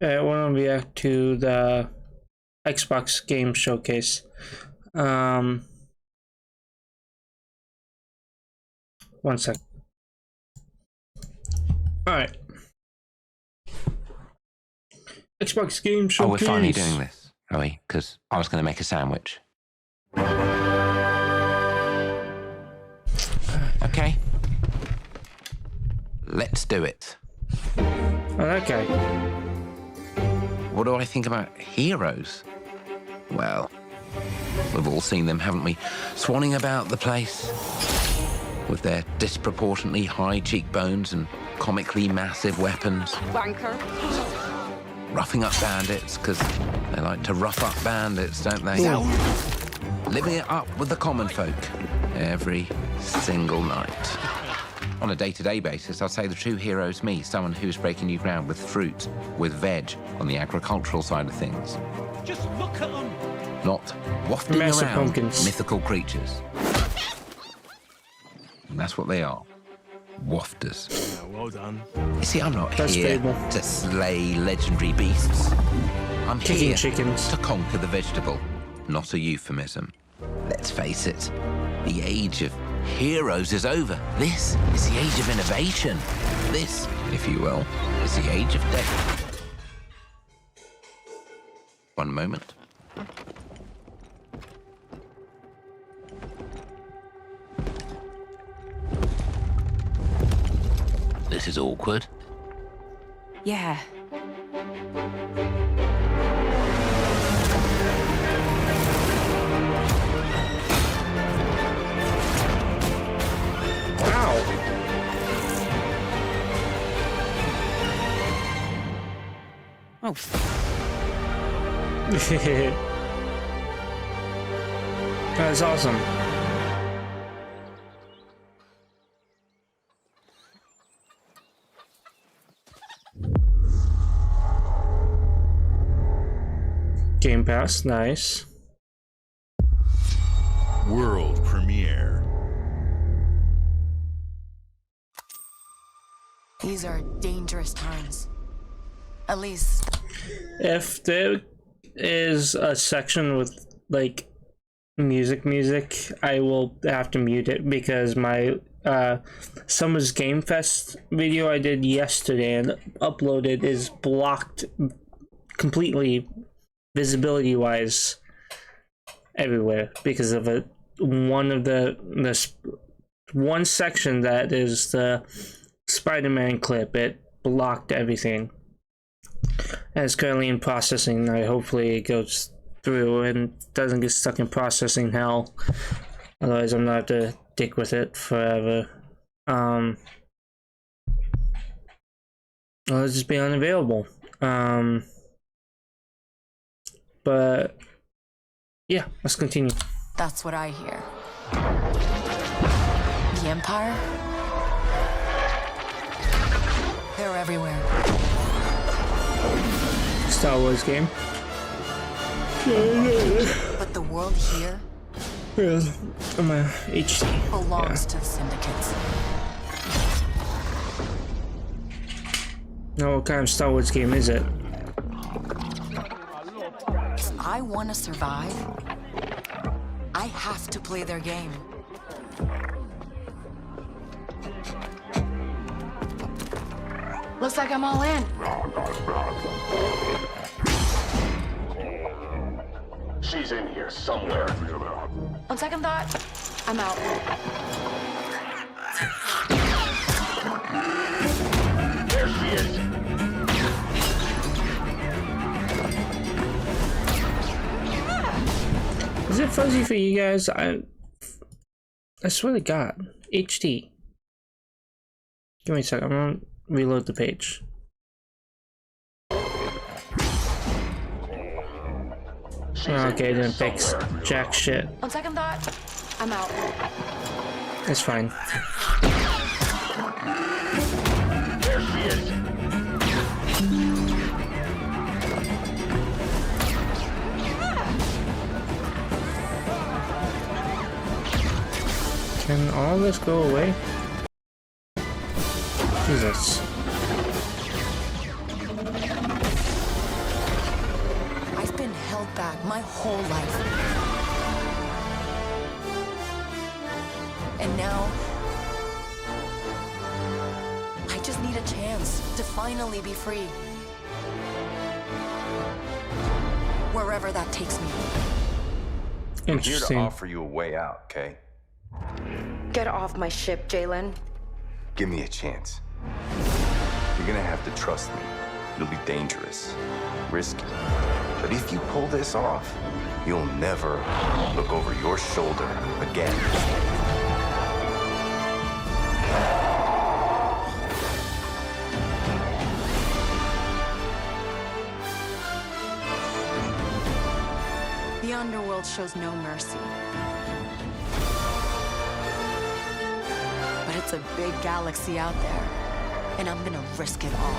I want to react to the Xbox game showcase. One sec. Alright. Xbox game showcase. Oh, we're finally doing this, are we? Because I was going to make a sandwich. Okay. Let's do it. Oh, that guy. What do I think about heroes? Well, we've all seen them, haven't we? Swanning about the place with their disproportionately high cheekbones and comically massive weapons. Wanker. Roughing up bandits, because they like to rough up bandits, don't they? Yeah. Living it up with the common folk every single night. On a day-to-day basis, I'd say the true hero is me, someone who's breaking new ground with fruit, with veg, on the agricultural side of things. Just look at them. Not wafting Massive around pumpkins. mythical creatures. And that's what they are. Wafters. Yeah, well done. You see, I'm not That's here fable. to slay legendary beasts. I'm Kicking here chickens. to conquer the vegetable, not a euphemism. Let's face it, the age of heroes is over. This is the age of innovation. This, if you will, is the age of death. One moment. This is awkward. Yeah. Oh. That's awesome. Game Pass, nice. World premiere. These are dangerous times. At least. If there is a section with like music, I will have to mute it because my Summer's Game Fest video I did yesterday and uploaded is blocked completely visibility wise everywhere because of it. One of the one section that is the Spider-Man clip, it blocked everything. And it's currently in processing. Hopefully it goes through and doesn't get stuck in processing hell. Otherwise I'm gonna have to dick with it forever. Or it'll just be unavailable. But yeah, let's continue. That's what I hear. The Empire? They're everywhere. Star Wars game. But the world here I'm a HD. belongs to the syndicates. Now, what kind of Star Wars game is it? If I want to survive, I have to play their game. Looks like I'm all in. She's in here somewhere. On second thought, I'm out. There she is. Is it fuzzy for you guys? I swear to God, HD. Give me a second. I'm gonna reload the page. Okay, didn't fix jack shit. On second thought, I'm out. It's fine. There she is. Can all this go away? Jesus. back my whole life. And now, I just need a chance to finally be free. Wherever that takes me. I'm here to Interesting. offer you a way out, okay? Get off my ship, Jalen. Give me a chance. You're gonna have to trust me. It'll be dangerous, risky. But if you pull this off, you'll never look over your shoulder again. The underworld shows no mercy. But it's a big galaxy out there, and I'm gonna risk it all.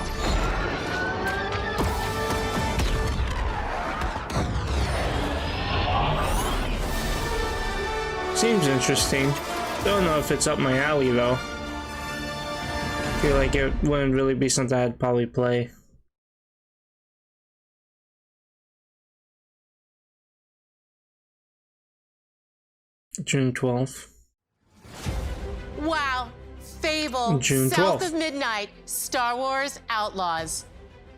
Seems interesting. Don't know if it's up my alley though. Feel like it wouldn't really be something I'd probably play. June 12th. Wow. Fable, June South 12th. of Midnight, Star Wars Outlaws.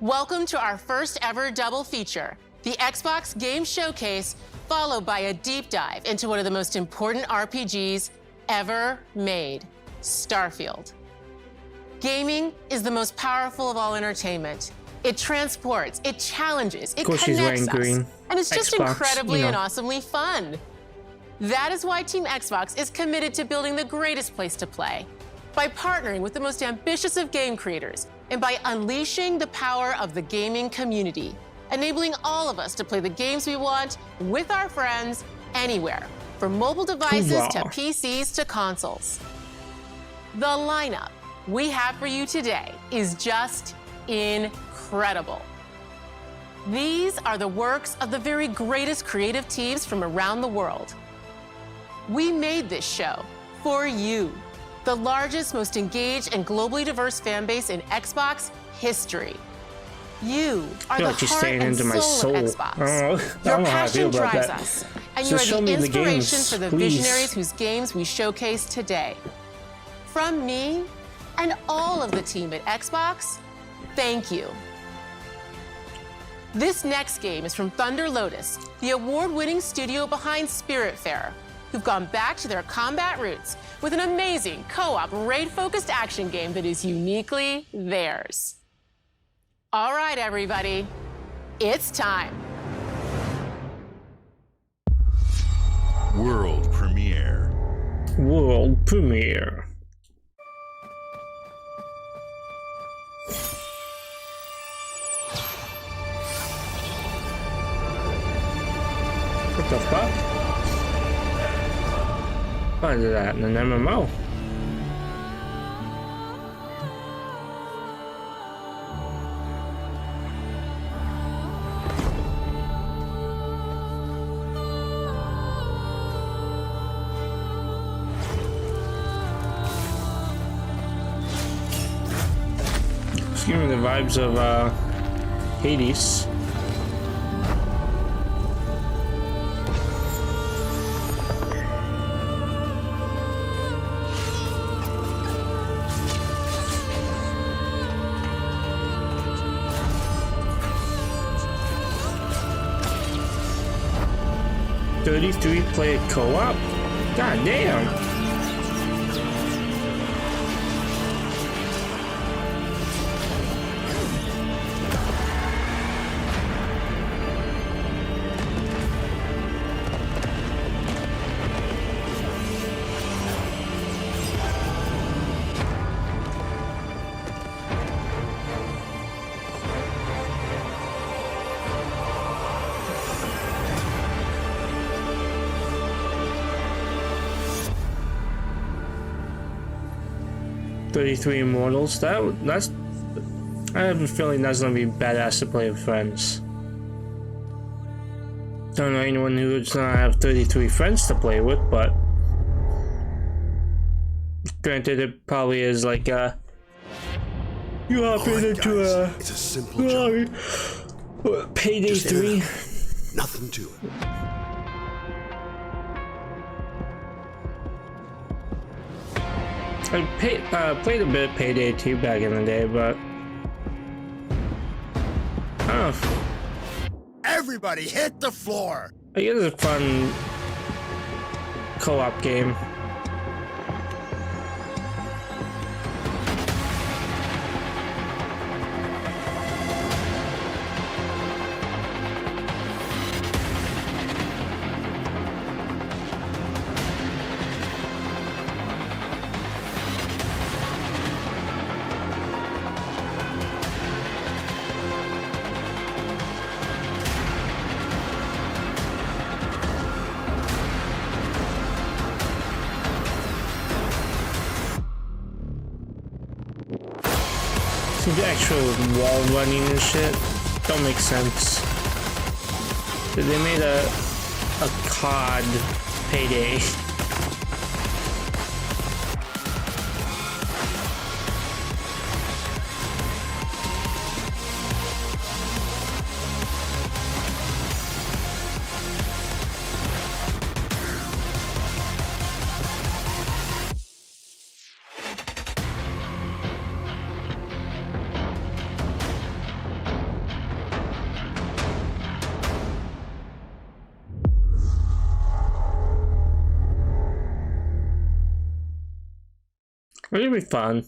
Welcome to our first ever double feature, the Xbox Game Showcase, followed by a deep dive into one of the most important RPGs ever made, Starfield. Gaming is the most powerful of all entertainment. It transports, it challenges, it course she's connects wearing us, green. and it's just Xbox, incredibly you know. and awesomely fun. That is why Team Xbox is committed to building the greatest place to play, by partnering with the most ambitious of game creators, and by unleashing the power of the gaming community, enabling all of us to play the games we want with our friends anywhere, from mobile devices to Hoorah. PCs to consoles. The lineup we have for you today is just incredible. These are the works of the very greatest creative teams from around the world. We made this show for you, the largest, most engaged, and globally diverse fan base in Xbox history. You are I feel the like you're heart staring and into my soul of soul. Xbox. I don't know. I Your don't know how I feel passion about drives that. us, and So you are show the me the inspiration games, for the please. visionaries whose games we showcase today. From me and all of the team at Xbox, thank you. This next game is from Thunder Lotus, the award-winning studio behind Spiritfarer, who've gone back to their combat roots with an amazing co-op raid-focused action game that is uniquely theirs. All right, everybody, it's time. World premiere. World premiere. What the fuck? What is that? An MMO? It's giving me the vibes of Hades. Three-player co-op? God damn! "33 Immortals." That's. I have a feeling that's gonna be badass to play with friends. Don't know anyone who's gonna have 33 friends to play with, but granted, it probably is like you hop into It's a simple job. Payday Just 3. Nothing to it. I played a bit of Payday 2 back in the day, but I don't know. Everybody hit the floor! I guess it's a fun co-op game. The actual wall running and shit don't make sense. They made a COD Payday. It'll be fun.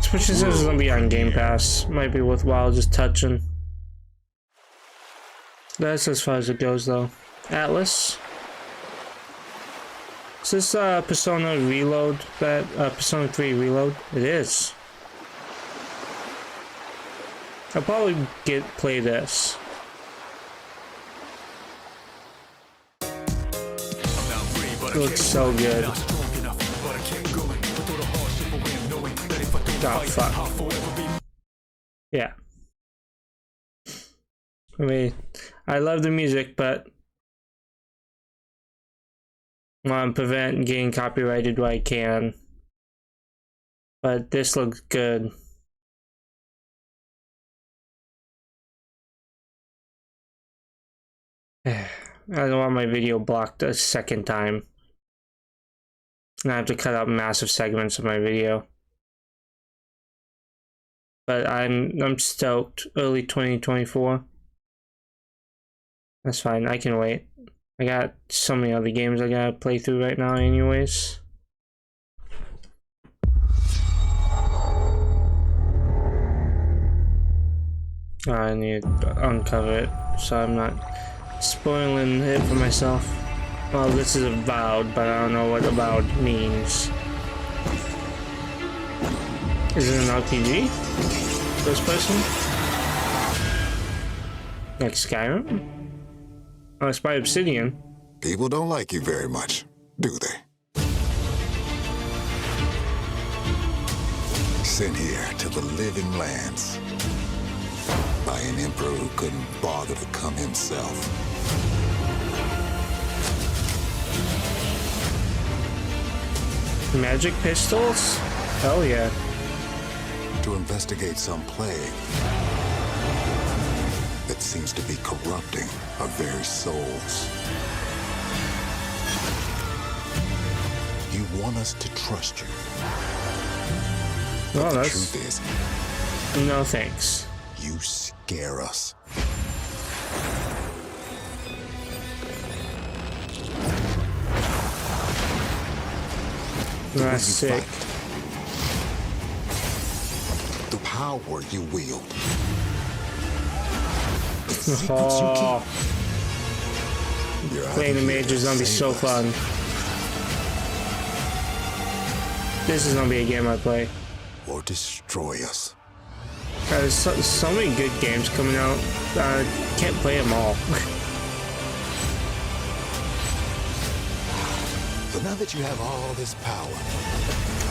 Especially since it's gonna be on Game Pass. Might be worthwhile just touching. That's as far as it goes though. Atlas? Is this Persona Reload? That Persona 3 Reload? It is. I'll probably play this. It looks so good. Oh fuck. Yeah. I mean, I love the music, but I want to prevent getting copyrighted where I can. But this looks good. I don't want my video blocked a second time. And I have to cut out massive segments of my video. But I'm stoked. Early 2024. That's fine. I can wait. I got so many other games I gotta play through right now anyways. I need to uncover it so I'm not spoiling it for myself. Well, this is avowed, but I don't know what avowed means. Is it an RPG? First person? Like Skyrim? Oh, it's by Obsidian. People don't like you very much, do they? Sent here to the living lands by an emperor who couldn't bother to come himself. Magic pistols? Hell yeah. To investigate some plague that seems to be corrupting our very souls. You want us to trust you. Well, the that's... truth is, no thanks. you scare us. That's sick. The power you wield. Oh, playing the mage is gonna be so fun. This is gonna be a game I play. Or destroy us. There's so many good games coming out. I can't play them all. So now that you have all this power,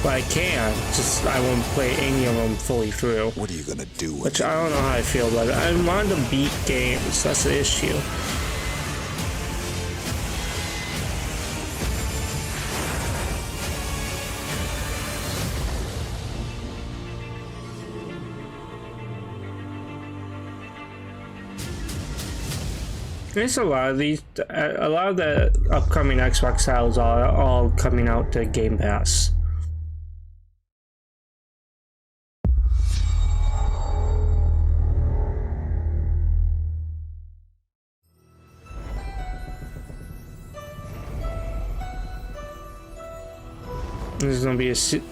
But I can. Just I won't play any of them fully through. what are you gonna do with Which it? I don't know how I feel about it. I want to beat games. That's the issue. There's a lot of these. A lot of the upcoming Xbox titles are all coming out to Game Pass. There's gonna be a Sea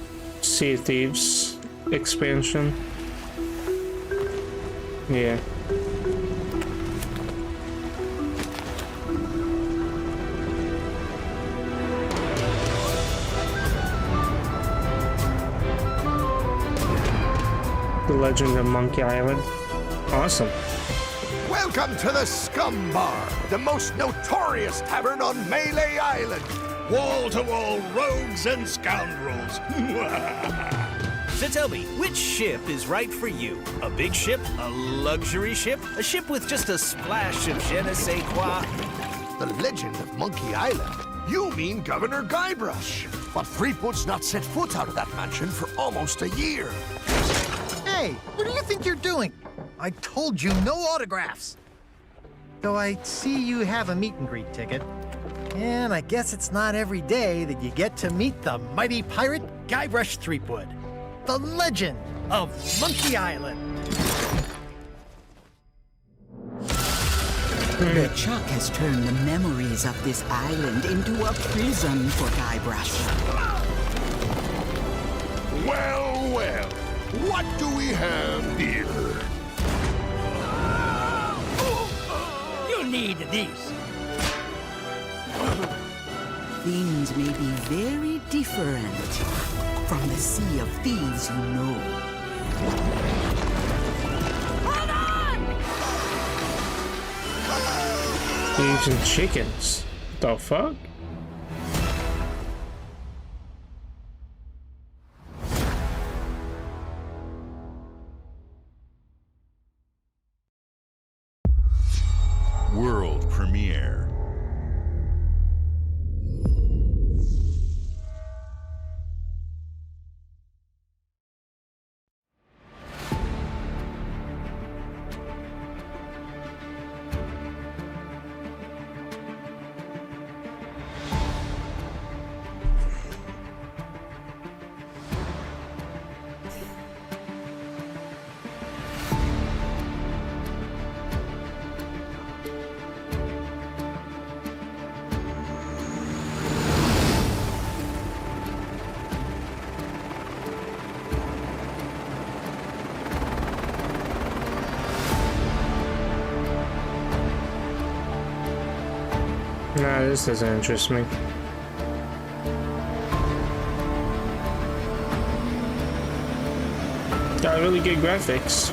of Thieves expansion. Yeah. The Legend of Monkey Island. Awesome. Welcome to the Scum Bar, the most notorious tavern on Melee Island. Wall-to-wall rogues and scoundrels. So tell me, which ship is right for you? A big ship? A luxury ship? A ship with just a splash of je ne sais quoi? The Legend of Monkey Island? You mean Governor Guybrush. But Threepwood's not set foot out of that mansion for almost a year. Hey, what do you think you're doing? I told you no autographs. Though I see you have a meet and greet ticket. And I guess it's not every day that you get to meet the mighty pirate Guybrush Threepwood, the legend of Monkey Island. The Chuck has turned the memories of this island into a prison for Guybrush. Well, well, what do we have here? You need these. Things may be very different from the Sea of Thieves you know. Hold on! Thieves and chickens. The fuck? World premiere. Nah, this doesn't interest me. Got really good graphics.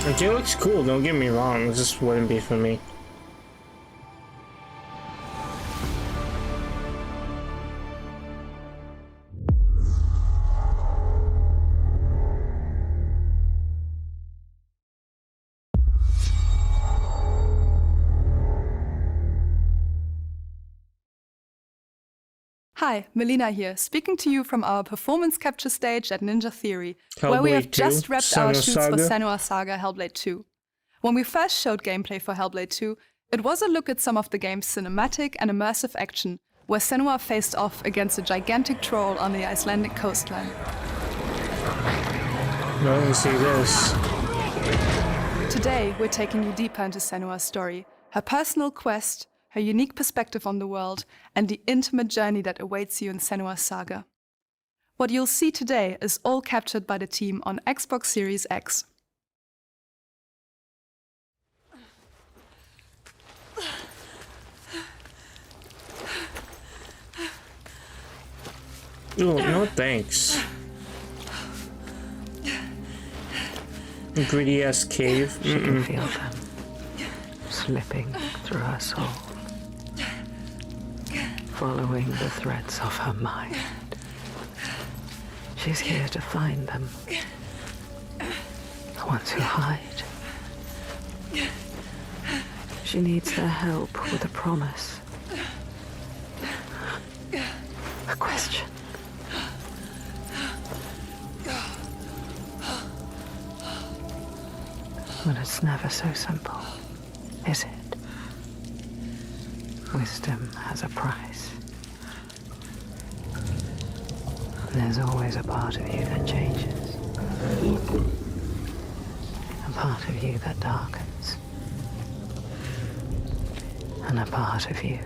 Like, it looks cool, don't get me wrong, it just wouldn't be for me. Hi, Melina here, speaking to you from our performance capture stage at Ninja Theory, where we have just wrapped our shoots for Senua Saga Hellblade 2. When we first showed gameplay for Hellblade 2, it was a look at some of the game's cinematic and immersive action, where Senua faced off against a gigantic troll on the Icelandic coastline. No one see this. Today, we're taking you deeper into Senua's story, her personal quest, her unique perspective on the world, and the intimate journey that awaits you in Senua's saga. What you'll see today is all captured by the team on Xbox Series X. Oh, no thanks. Gritty ass cave. She can feel them slipping through her soul, following the threads of her mind. She's here to find them, the ones who hide. She needs their help with a promise, a question. But it's never so simple, is it? Wisdom has a price. And there's always a part of you that changes. A part of you that darkens. And a part of you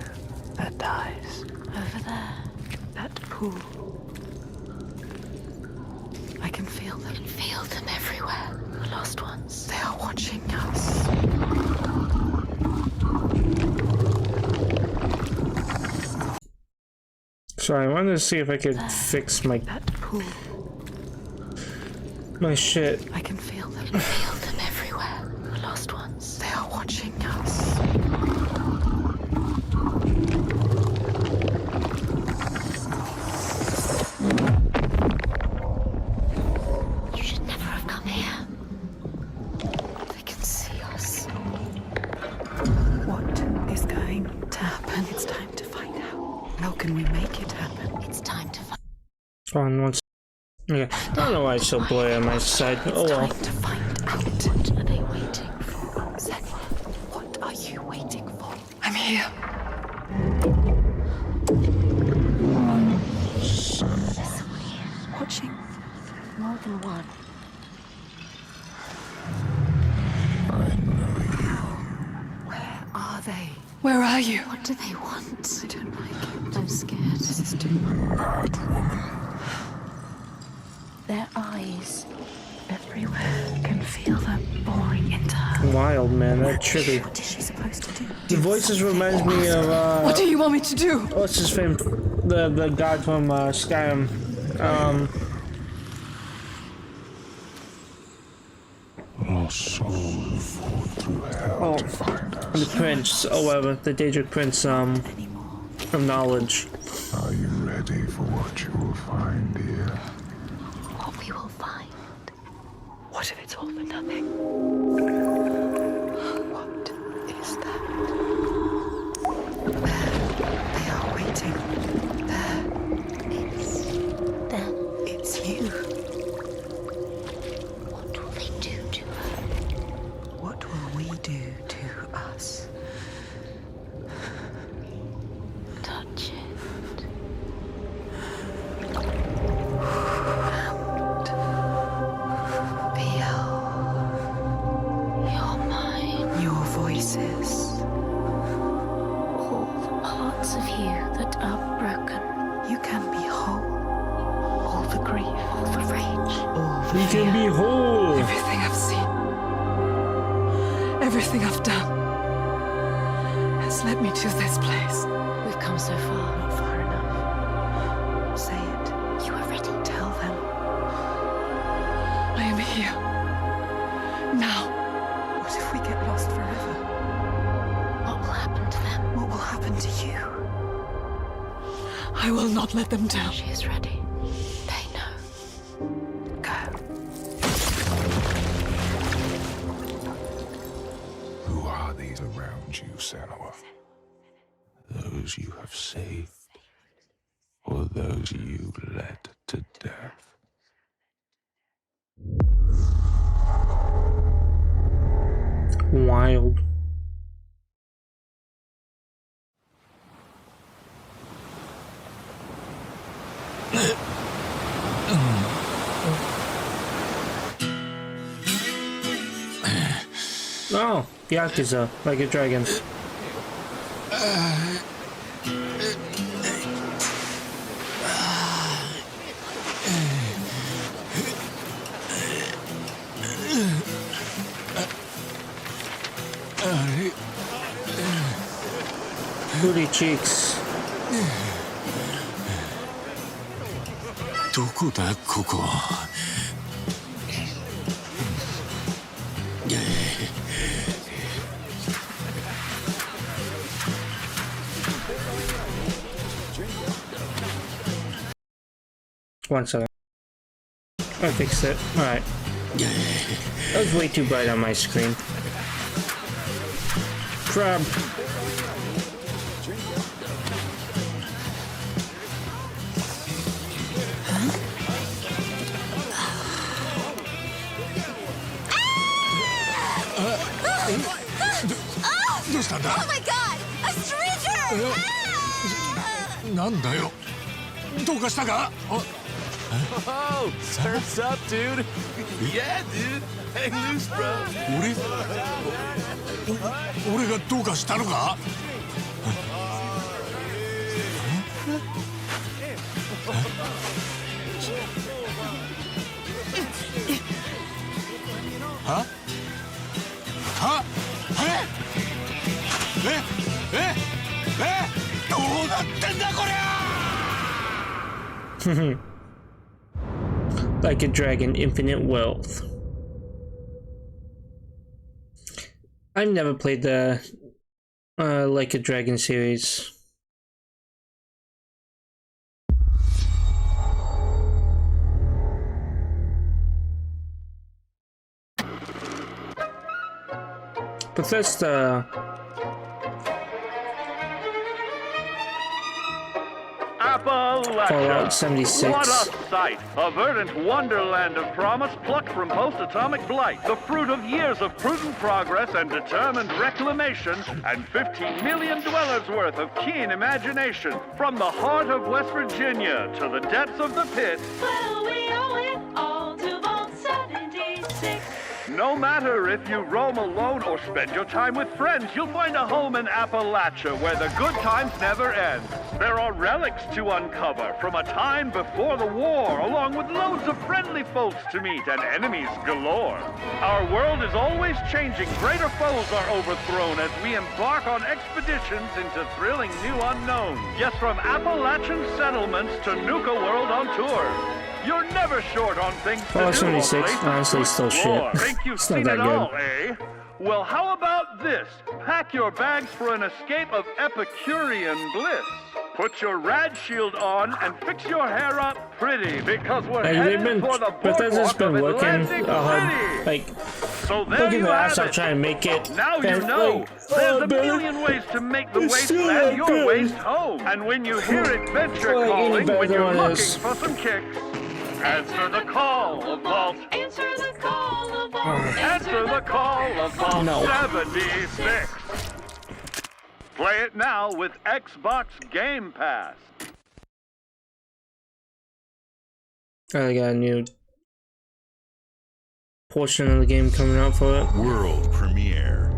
that dies. Over there, that pool. I can feel them. I can feel them everywhere. The lost ones. They are watching us. So I wanted to see if I could fix my shit. I can feel them. I can feel them everywhere. The lost ones. They are watching us. You should never have come here. They can see us. What is going to happen? It's time to find out. How can we make it happen? It's time to find out. On once. Okay. I don't know why it's so blurry on my side. Oh well. To find out. What are they waiting for? Senua, what are you waiting for? I'm here. There's someone here. Watching. More than one. Where are they? Where are you? What do they want? I don't like it. I'm scared. This is too Bad woman. Their eyes everywhere. Can feel them boring into her. Wild, man. That's trippy. What is she supposed to do? The voices reminds me of What do you want me to do? What's his name? The guy from Skyrim. Lost soul fought through hell to find us. The prince, or whatever, the Daedric prince, of knowledge. Are you ready for what you will find here? What we will find. What if it's all for nothing? What is that? There. They are waiting. There. It's them. It's you. What will they do to her? What will we do to us? Touch it. Your voices. All the parts of you that are broken. You can be whole. All the grief, all the rage, all the You can be whole. Everything I've seen, everything I've done has led me to this place. We've come so far, not far enough. Say it. You are ready. Tell them. I am here. Now. What if we get lost forever? What will happen to them? What will happen to you? I will not let them down. She is ready. They know. Go. Who are these around you, Senua? Those you have saved, or those you led to death? Wild. Oh, Yakuza, like a dragon. Booty cheeks. どこだここ。One second. I fixed it. Alright. That was way too bright on my screen. Crab. Oh my god! A stranger! なんだよ。どうかしたか? Oh, surf's up, dude. Yeah, dude. Hang loose, bro. 俺がどうかしたのか? は? は? どうなってんだこりゃ! Like a dragon, infinite wealth. I've never played the Like a Dragon series. Bethesda. Fallout 76. What a sight! A verdant wonderland of promise plucked from post-atomic blight. The fruit of years of prudent progress and determined reclamation, and 15 million dwellers worth of keen imagination. From the heart of West Virginia to the depths of the pit. Well, we owe it all to Vault 76. No matter if you roam alone or spend your time with friends, you'll find a home in Appalachia where the good times never end. There are relics to uncover from a time before the war, along with loads of friendly folks to meet and enemies galore. Our world is always changing. Greater foes are overthrown as we embark on expeditions into thrilling new unknowns. Yes, from Appalachian settlements to Nuka World on tour. You're never short on things to Fallout do. 76, honestly, still shit. Think you've It's not seen that it good. all, eh? Well, how about this? Pack your bags for an escape of Epicurean bliss. Put your rad shield on and fix your hair up pretty, because we're headed for the Bethesda's boardwalk been of working Atlantic City. like So there looking you their have ass off it. trying to make it. Now you and, know. like, There's a man, million ways to make the it's still wasteland not your good. waste home. And when you hear adventure Like, any calling, better when than you're one looking is. for some kicks, answer the call of Vault. Answer the call of Vault. Answer the call of Vault No. 76. Play it now with Xbox Game Pass. I got a new portion of the game coming out for it. World premiere.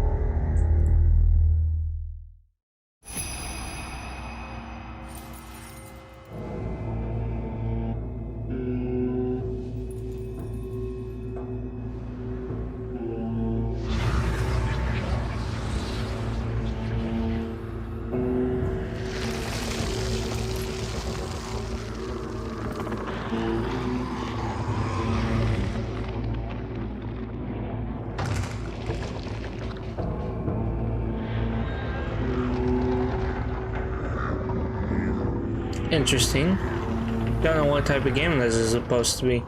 Interesting. Don't know what type of game this is supposed to be.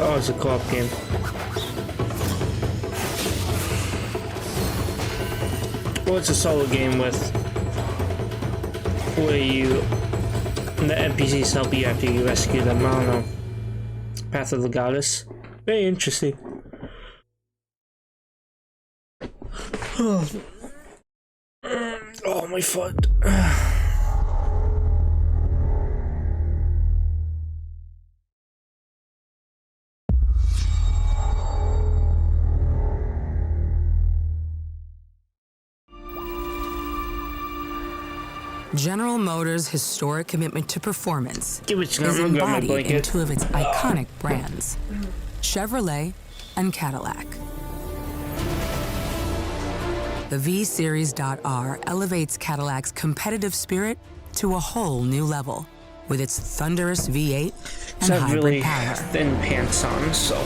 Oh, it's a co-op game. Well, it's a solo game with where the NPCs help you after you rescue them. I don't know. Path of the Goddess. Very interesting. Oh, my foot. General Motors' historic commitment to performance is grab my embodied blanket. in two of its iconic brands, Chevrolet and Cadillac. The V-Series.R elevates Cadillac's competitive spirit to a whole new level with its thunderous V8 and I have hybrid really power. thin pants on, so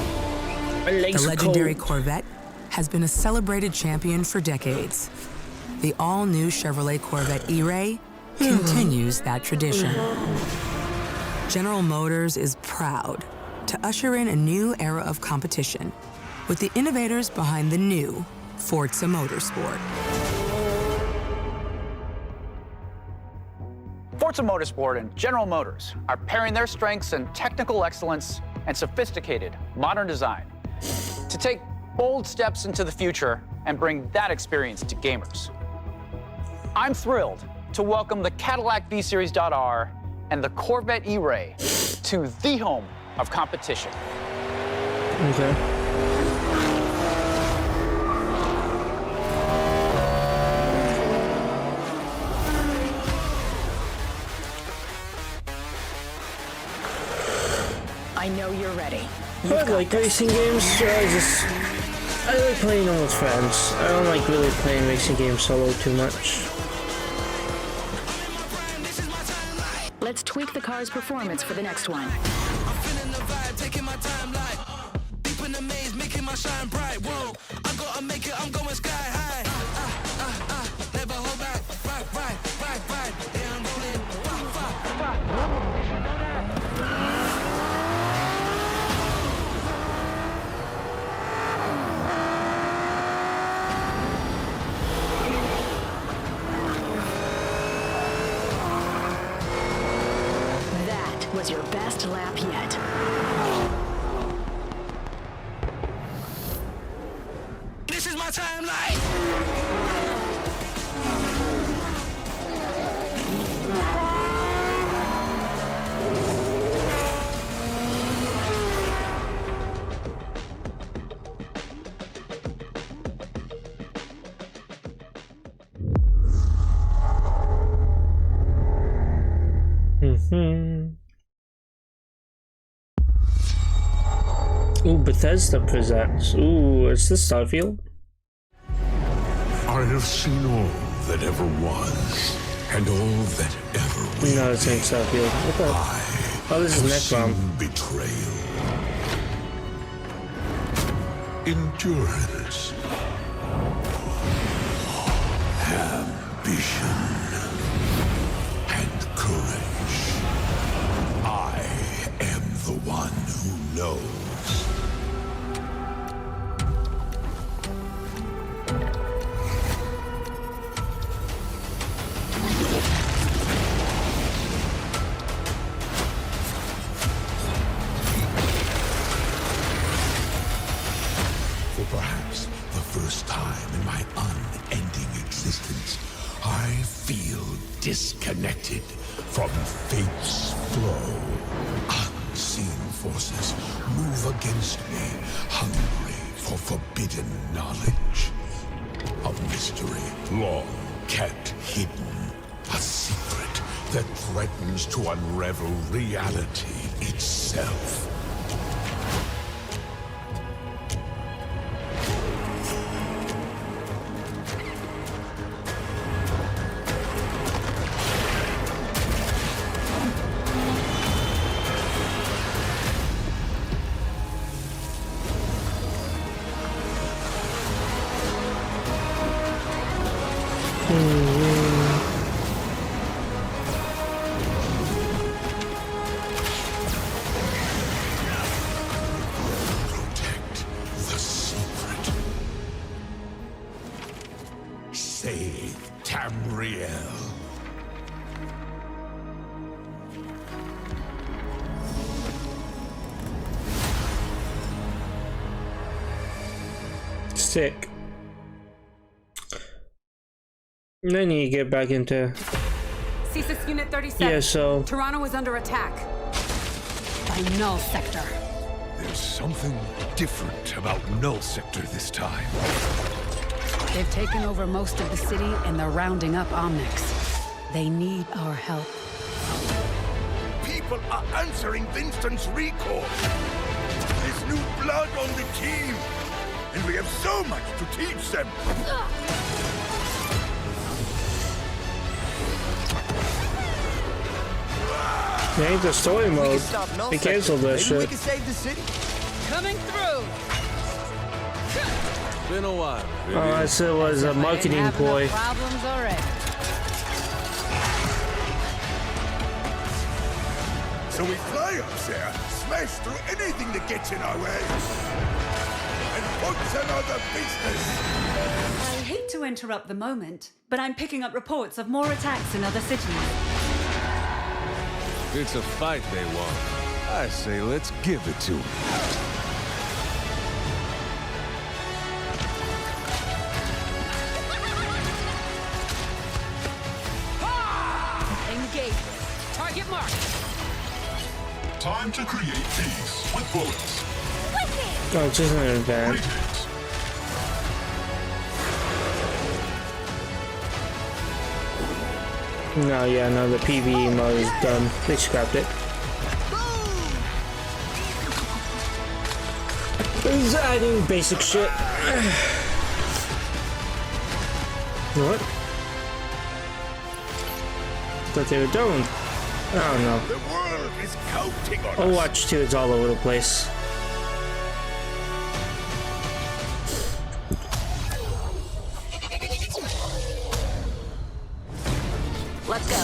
my legs The are legendary cold. Corvette has been a celebrated champion for decades. The all-new Chevrolet Corvette E-Ray continues that tradition. General Motors is proud to usher in a new era of competition with the innovators behind the new Forza Motorsport. Forza Motorsport and General Motors are pairing their strengths in technical excellence and sophisticated modern design to take bold steps into the future and bring that experience to gamers. I'm thrilled to welcome the Cadillac V-Series.R and the Corvette E-Ray to the home of competition. Okay. I know you're ready. I like racing games. I like playing them with friends. I don't like really playing racing games solo too much. Let's tweak the car's performance for the next one. That was your best lap yet. This is my timeline. Ooh, Bethesda presents. Ooh, is this Starfield? I have seen all that ever was, and all that ever will. No, it's ain't Starfield. What the? Oh, this is Necrom. Betrayal, endurance, ambition, and courage. I am the one who knows. For perhaps the first time in my unending existence, I feel disconnected from fate's flow. Unseen forces move against me, hungry for forbidden knowledge. A mystery long kept hidden. A secret that threatens to unravel reality itself. Uriel. Sick. And then you get back into... C6 Unit 37. Yeah, so... Toronto is under attack. By Null Sector. There's something different about Null Sector this time. They've taken over most of the city and they're rounding up Omnics. They need our help. People are answering Winston's recall. There's new blood on the team. And we have so much to teach them. They ain't the story mode. They canceled that shit. We can save the city. Coming through. Been a while. Oh, I said it was a marketing ploy. Problems already. So we fly up there, smash through anything that gets in our way, and what's another business? I hate to interrupt the moment, but I'm picking up reports of more attacks in other cities. It's a fight they want. I say let's give it to them. Engage. Target marked. Time to create peace with bullets. Oh, it's just an event. No, yeah, no, the PvE mode is done. They scrapped it. It's adding basic shit. What? Thought they were done. I don't know. The world is counting on us. Overwatch 2 is all over the place. Let's go.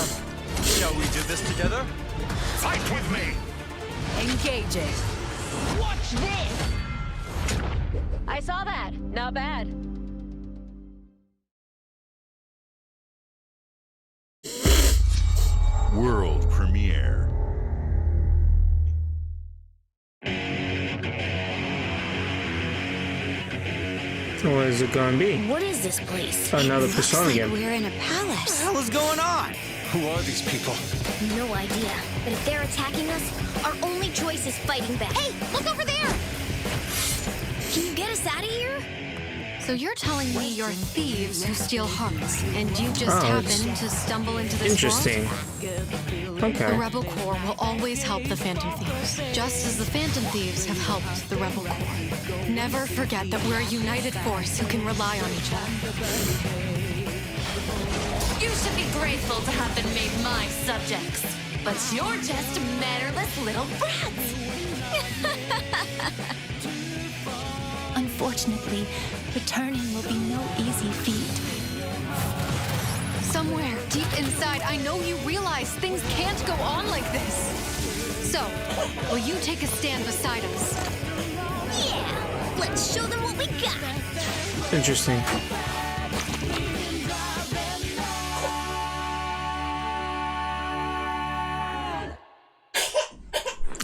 Shall we do this together? Fight with me. Engaging. Watch this! I saw that. Not bad. World premiere. What is it gonna be? What is this place? Another Persona game. We're in a palace. What the hell is going on? Who are these people? No idea. But if they're attacking us, our only choice is fighting back. Hey, look over there! Can you get us out of here? So you're telling me you're thieves who steal hearts, and you just happened to stumble into this interesting. Okay. The Rebel Corps will always help the Phantom Thieves, just as the Phantom Thieves have helped the Rebel Corps. Never forget that we're a united force who can rely on each other. You should be grateful to have been made my subjects. But you're just mannerless little brats. Unfortunately, returning will be no easy feat. Somewhere deep inside, I know you realize things can't go on like this. So, will you take a stand beside us? Yeah, let's show them what we got. Interesting.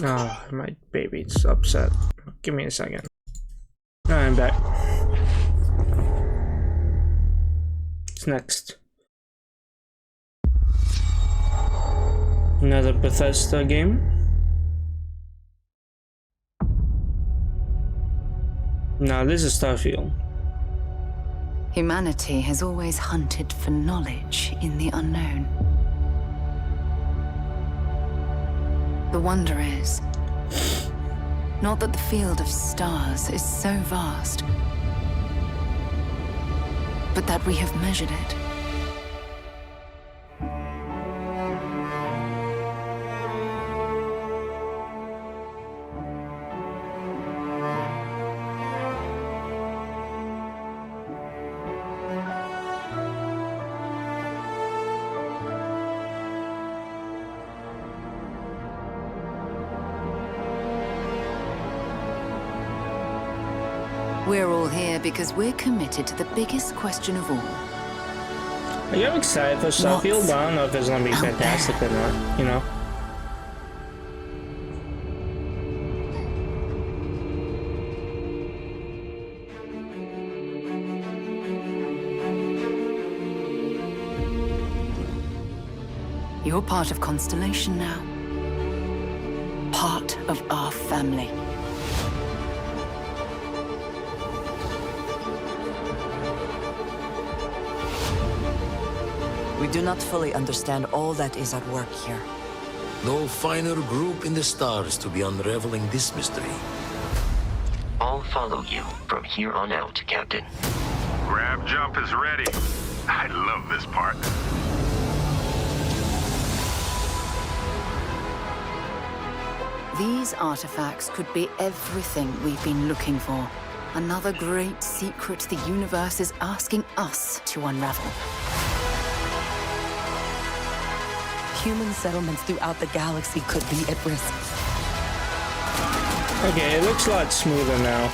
Oh, my baby's upset. Give me a second. I'm back. What's next? Another Bethesda game? No, this is Starfield. Humanity has always hunted for knowledge in the unknown. The wonder is, not that the field of stars is so vast, but that we have measured it. We're all here because we're committed to the biggest question of all. Like, I'm excited for Starfield, but I don't know if it's gonna be fantastic or not, you know? You're part of Constellation now. Part of our family. We do not fully understand all that is at work here. No finer group in the stars to be unraveling this mystery. I'll follow you from here on out, Captain. Grab jump is ready. I love this part. These artifacts could be everything we've been looking for. Another great secret the universe is asking us to unravel. Human settlements throughout the galaxy could be at risk. Okay, it looks a lot smoother now.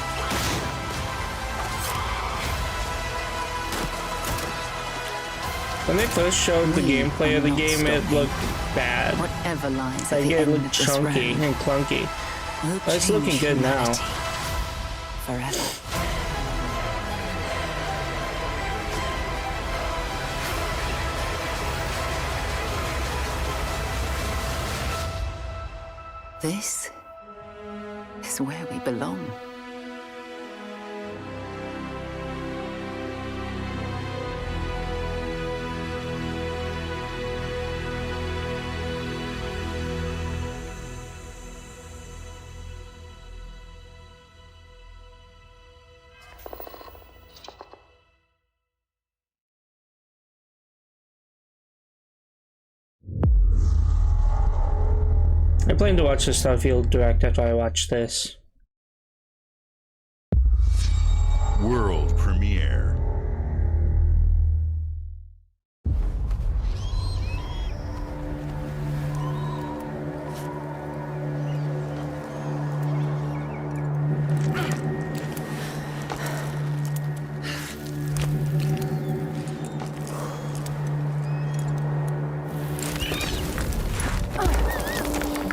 When they first showed the gameplay of the game, it looked bad. Whatever lies like it looked chunky and clunky. But it's looking good now. Forever. This is where we belong. I plan to watch the Starfield Direct after I watch this. World premiere.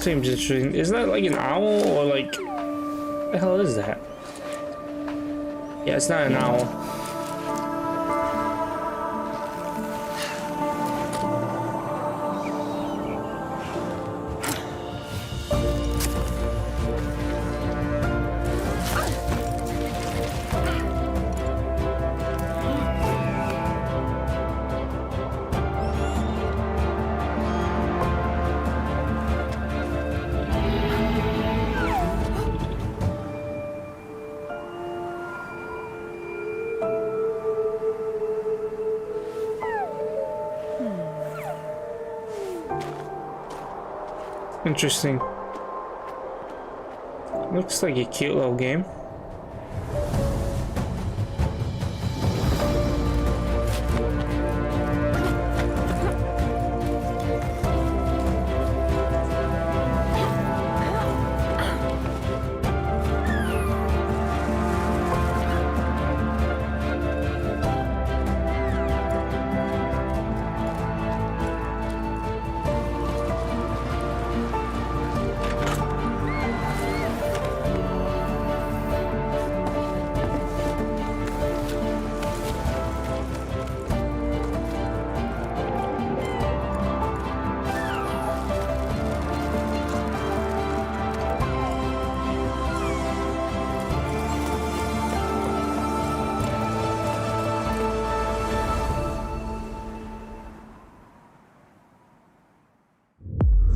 Seems interesting. Isn't that like an owl or like what the hell is that? Yeah, it's not an owl. Interesting. Looks like a cute little game.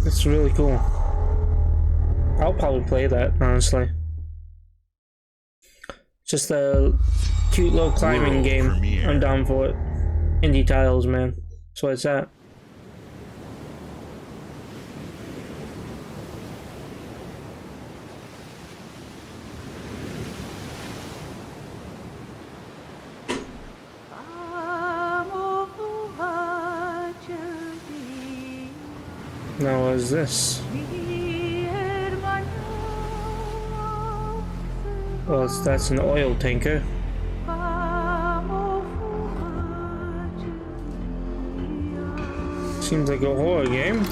It's really cool. I'll probably play that, honestly. Just a cute little climbing game. Premiere. I'm down for it. Indie titles, man. That's what it's at. Now what is this? Well, that's an oil tanker. Seems like a horror game.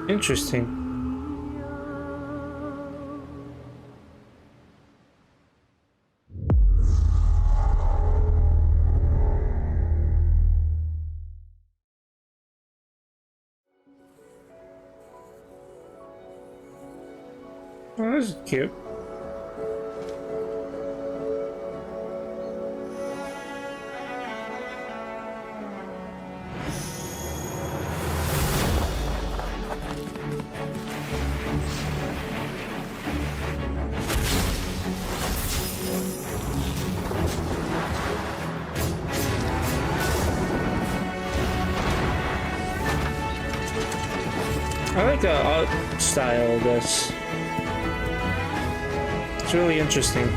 Interesting. Oh, that's cute. I like the art style of this. It's really interesting.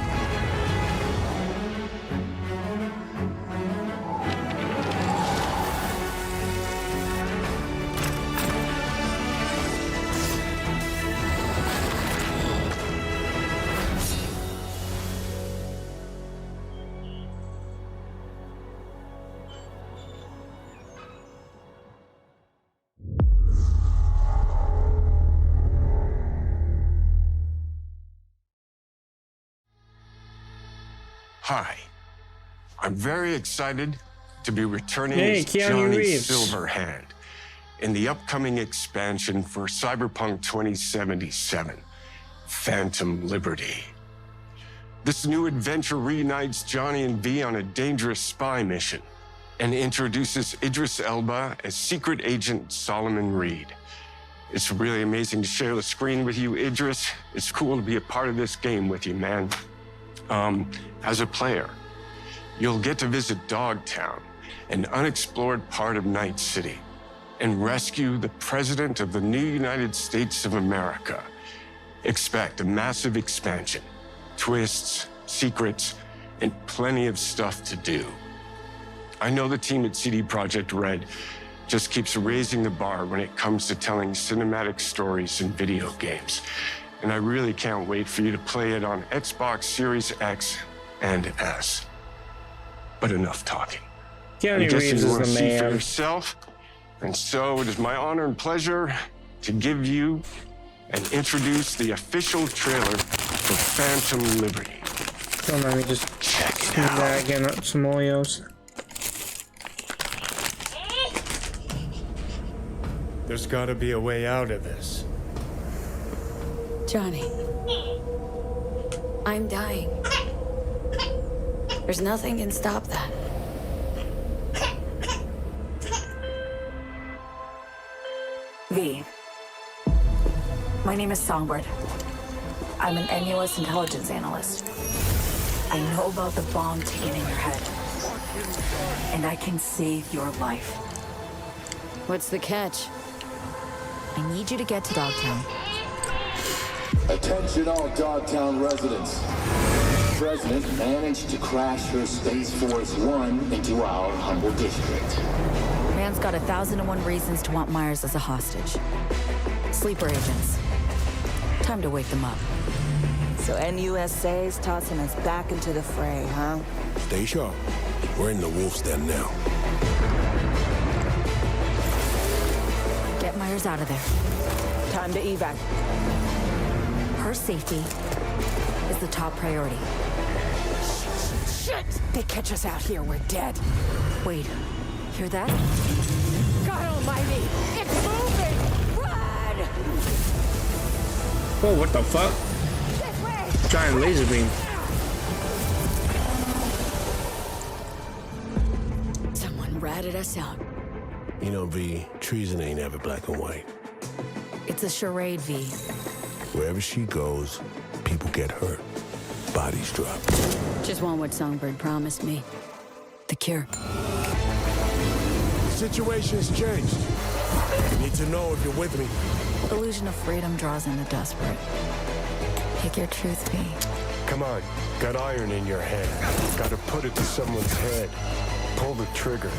Hi. I'm very excited to be returning Hey, as Keanu Johnny Reeves. Silverhand in the upcoming expansion for Cyberpunk 2077, Phantom Liberty. This new adventure reunites Johnny and V on a dangerous spy mission and introduces Idris Elba as Secret Agent Solomon Reed. It's really amazing to share the screen with you, Idris. It's cool to be a part of this game with you, man. As a player, you'll get to visit Dogtown, an unexplored part of Night City, and rescue the President of the new United States of America. Expect a massive expansion, twists, secrets, and plenty of stuff to do. I know the team at CD Projekt Red just keeps raising the bar when it comes to telling cinematic stories in video games. And I really can't wait for you to play it on Xbox Series X and S. But enough talking. Keanu I guess Reeves you is want to the see for man. yourself. And so it is my honor and pleasure to give you and introduce the official trailer for Phantom Liberty. Hold on, let me just snag up some Oreos. There's gotta be a way out of this. Johnny, I'm dying. There's nothing can stop that. V. My name is Songbird. I'm an NUS intelligence analyst. I know about the bomb ticking in your head. And I can save your life. What's the catch? I need you to get to Dogtown. Attention all Dogtown residents. The President managed to crash her Space Force One into our humble district. Man's got 1,001 reasons to want Myers as a hostage. Sleeper agents. Time to wake them up. So NUSA's tossing us back into the fray, huh? Stay sharp. We're in the wolf's den now. Get Myers out of there. Time to evac. Her safety is the top priority. Shit! They catch us out here, we're dead. Wait, hear that? God almighty! It's moving! Run! Whoa, what the fuck? Giant laser beam. Someone ratted us out. You know, V, treason ain't ever black and white. It's a charade, V. Wherever she goes, people get hurt. Bodies drop. Just want what Songbird promised me. The cure. The situation's changed. You need to know if you're with me. Illusion of freedom draws in the desperate. Pick your truth, V. Come on. Got iron in your hand. Gotta put it to someone's head. Pull the trigger.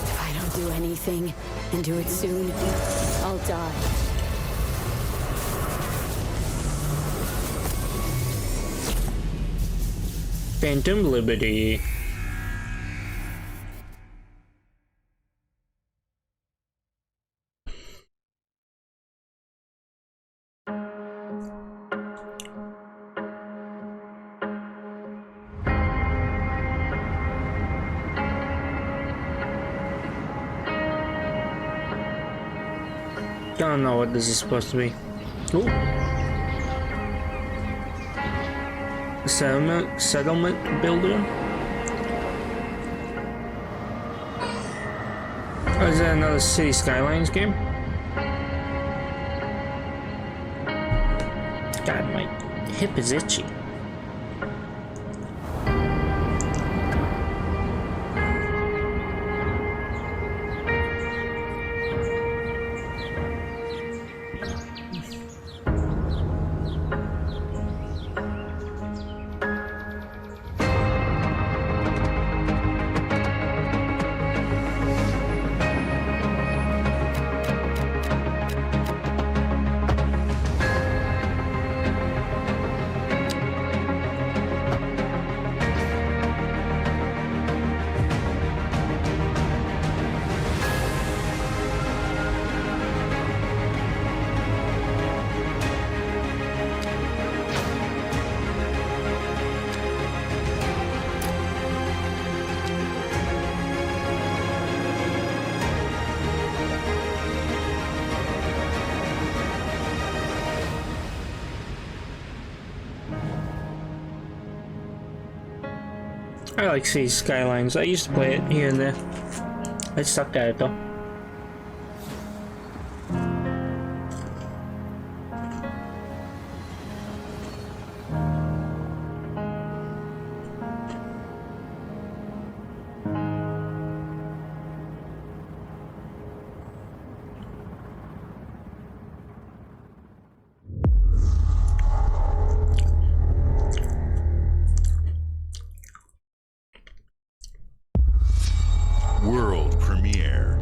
If I don't do anything, and do it soon, I'll die. Phantom Liberty. Don't know what this is supposed to be. Ooh. Settlement builder? Oh, is that another City Skylines game? God, my hip is itchy. I like City Skylines. I used to play it here and there. I sucked at it though. World premiere.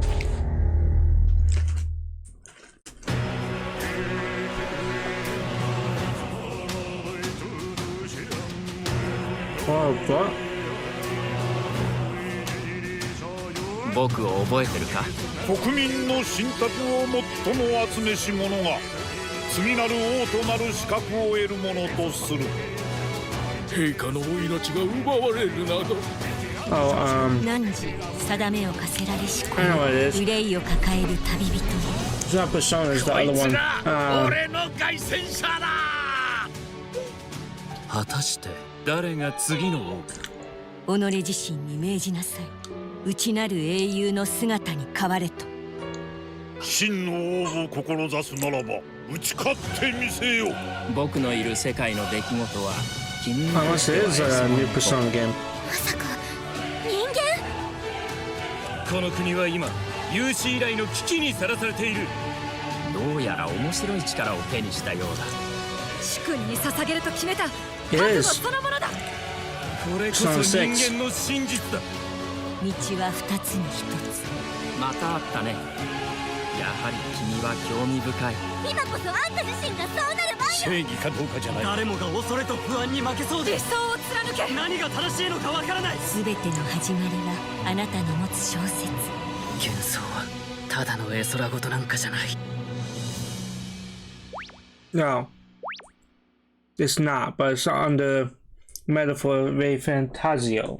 Oh, what? 僕を覚えてるか？国民の信託を最も集めし者が次なる王となる資格を得るものとする。陛下のお命が奪われるなど。Oh, 汝定めを課せられし子 I know what it is. 憂いを抱える旅人 It's not Persona, it's the other one. 俺の凱旋者だ。果たして誰が次の王？己自身に命じなさい。内なる英雄の姿に変われと。真の王を志すならば打ち勝ってみせよ。僕のいる世界の出来事は君に Unless it is a new Persona game. まさか人間？この国は今有史以来の危機にさらされている。どうやら面白い力を手にしたようだ。主君に捧げると決めた。 It 覚悟 is. そのものだ。これこそ人間の真実だ。道は二つに一つ。またあったね。やはり君は興味深い。今こそあんた自身がそうなる前正義かどうかじゃない。誰もが恐れと不安に負けそうで理想を貫け。何が正しいのかわからない。すべての始まりはあなたの持つ小説。幻想はただの絵空事なんかじゃない。No. It's not, but it's under metaphor Ray Fantasio.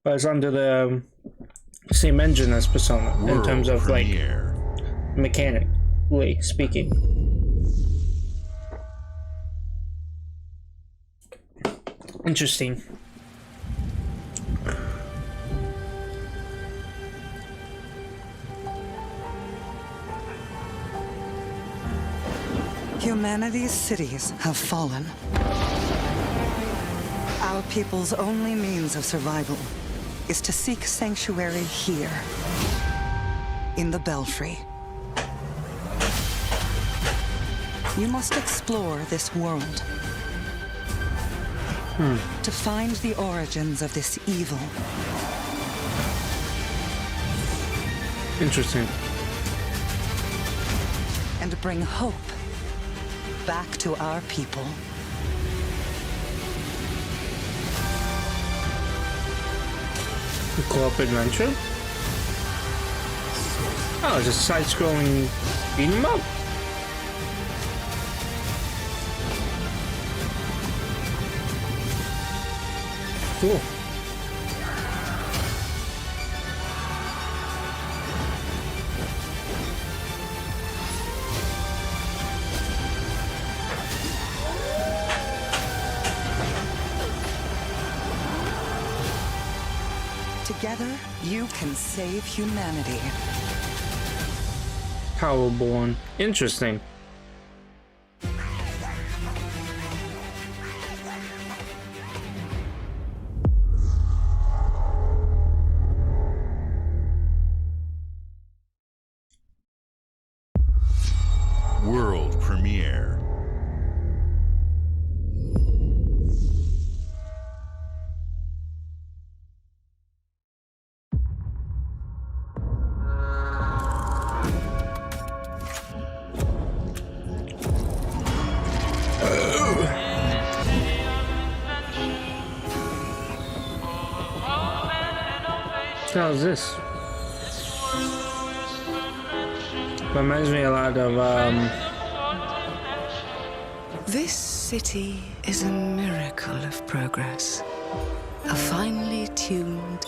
But it's under the same engine as Persona in terms of premiere. like mechanically speaking. Interesting. Humanity's cities have fallen. Our people's only means of survival is to seek sanctuary here, in the Belfry. You must explore this world. to find the origins of this evil. Interesting. And bring hope back to our people. A co-op adventure? Oh, it's a side-scrolling beat 'em up. Cool. Together, you can save humanity. Powerborn. Interesting. World premiere. How's this? Reminds me a lot of This city is a miracle of progress. A finely tuned,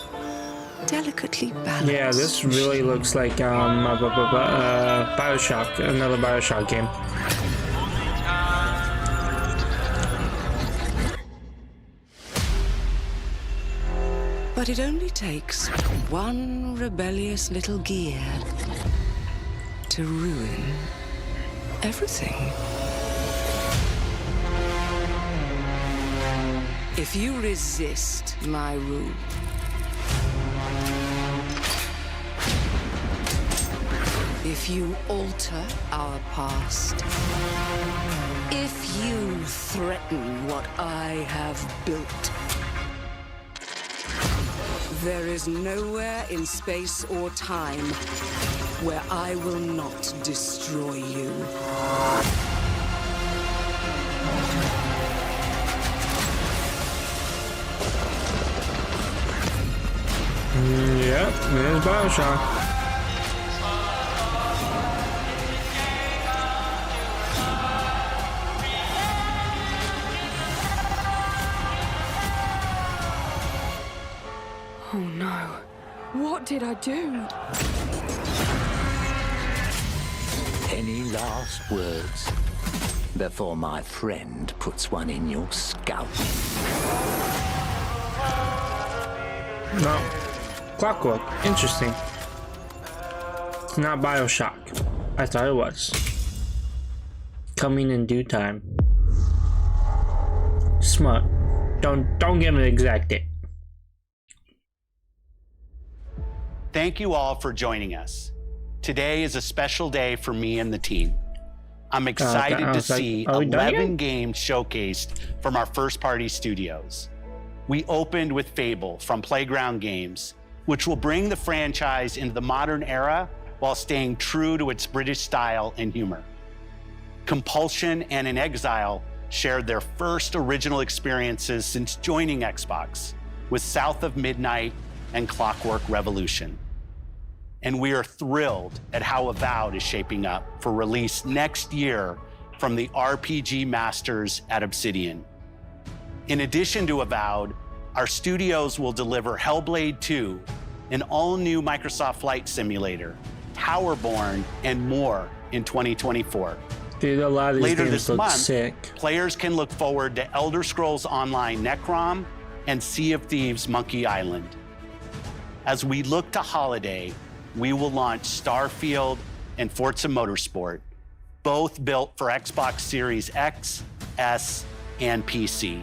delicately balanced. yeah, this really looks like BioShock, another BioShock game. But it only takes one rebellious little gear to ruin everything. If you resist my rule, if you alter our past, if you threaten what I have built, there is nowhere in space or time where I will not destroy you. Yep, there's BioShock. Oh no. What did I do? Any last words before my friend puts one in your scalp? No. Clockwork. Interesting. Not BioShock. I thought it was. Coming in due time. Smart. Don't give an exact date. Thank you all for joining us. Today is a special day for me and the team. I'm excited to see 11 games showcased from our first-party studios. We opened with Fable from Playground Games, which will bring the franchise into the modern era while staying true to its British style and humor. Compulsion and In Exile shared their first original experiences since joining Xbox with South of Midnight and Clockwork Revolution. And we are thrilled at how Avowed is shaping up for release next year from the RPG masters at Obsidian. In addition to Avowed, our studios will deliver Hellblade 2, an all-new Microsoft Flight Simulator, Towerborn, and more in 2024. Dude, a lot of these Later games this look month, sick. players can look forward to Elder Scrolls Online Necrom and Sea of Thieves Monkey Island. As we look to holiday, we will launch Starfield and Forza Motorsport, both built for Xbox Series X, S, and PC.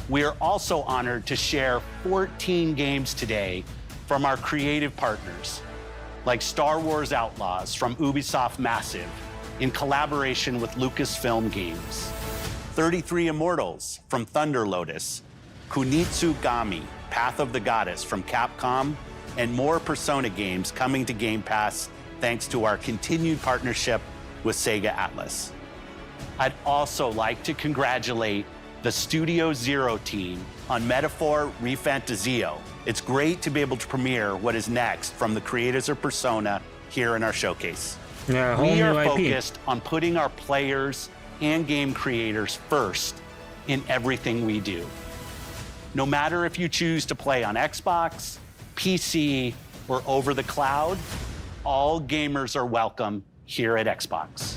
We are also honored to share 14 games today from our creative partners, like Star Wars Outlaws from Ubisoft Massive in collaboration with Lucasfilm Games, 33 Immortals from Thunder Lotus, Kunitsugami, Path of the Goddess from Capcom, and more Persona games coming to Game Pass thanks to our continued partnership with Sega Atlas. I'd also like to congratulate the Studio Zero team on Metaphor Refantazio. It's great to be able to premiere what is next from the creators of Persona here in our showcase. Yeah, we are focused on putting our players and game creators first in everything we do. No matter if you choose to play on Xbox, PC, or over the cloud, all gamers are welcome here at Xbox.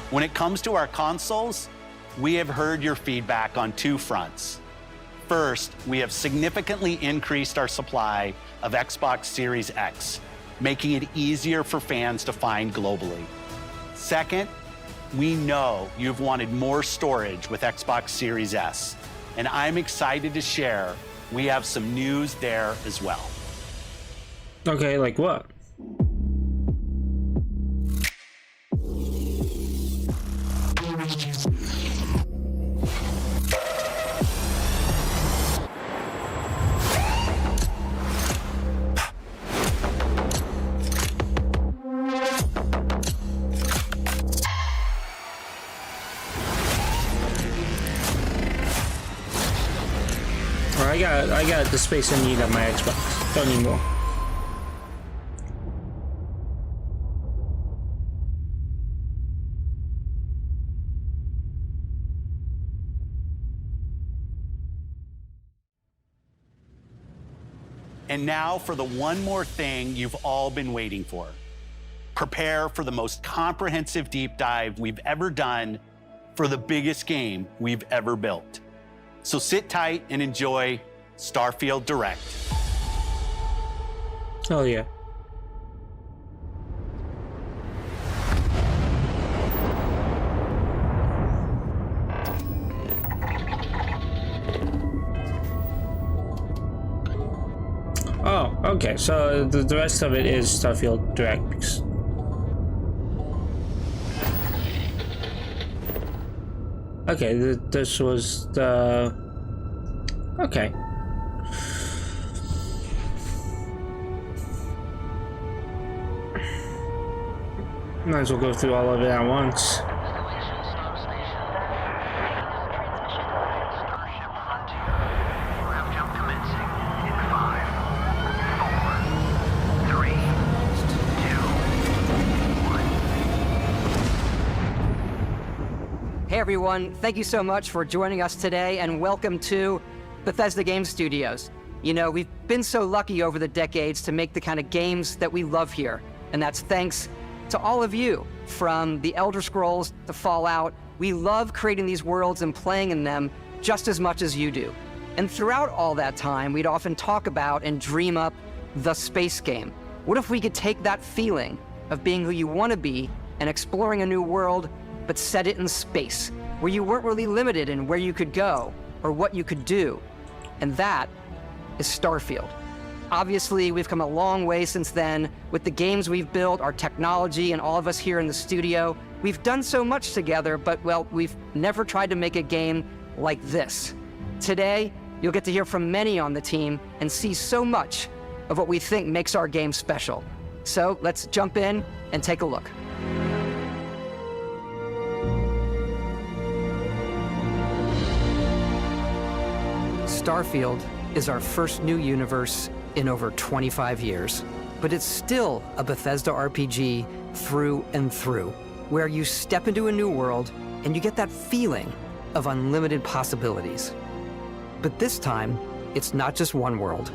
When it comes to our consoles, we have heard your feedback on two fronts. First, we have significantly increased our supply of Xbox Series X, making it easier for fans to find globally. Second, we know you've wanted more storage with Xbox Series S, and I'm excited to share we have some news there as well. Okay, like what? I got the space I need on my Xbox. Don't need more. And now for the one more thing you've all been waiting for. Prepare for the most comprehensive deep dive we've ever done for the biggest game we've ever built. So sit tight and enjoy Starfield Direct. Oh yeah. Oh, okay. So the rest of it is Starfield Direct. Okay, this was the... Okay. Might as well go through all of it at once. Hey everyone, thank you so much for joining us today and welcome to Bethesda Game Studios. You know, we've been so lucky over the decades to make the kind of games that we love here, and that's thanks to all of you. From The Elder Scrolls to Fallout, we love creating these worlds and playing in them just as much as you do. And throughout all that time, we'd often talk about and dream up the space game. What if we could take that feeling of being who you want to be and exploring a new world, but set it in space, where you weren't really limited in where you could go or what you could do? And that is Starfield. Obviously, we've come a long way since then with the games we've built, our technology, and all of us here in the studio. We've done so much together, but, well, we've never tried to make a game like this. Today, you'll get to hear from many on the team and see so much of what we think makes our game special. So let's jump in and take a look. Starfield is our first new universe in over 25 years, but it's still a Bethesda RPG through and through, where you step into a new world and you get that feeling of unlimited possibilities. But this time, it's not just one world.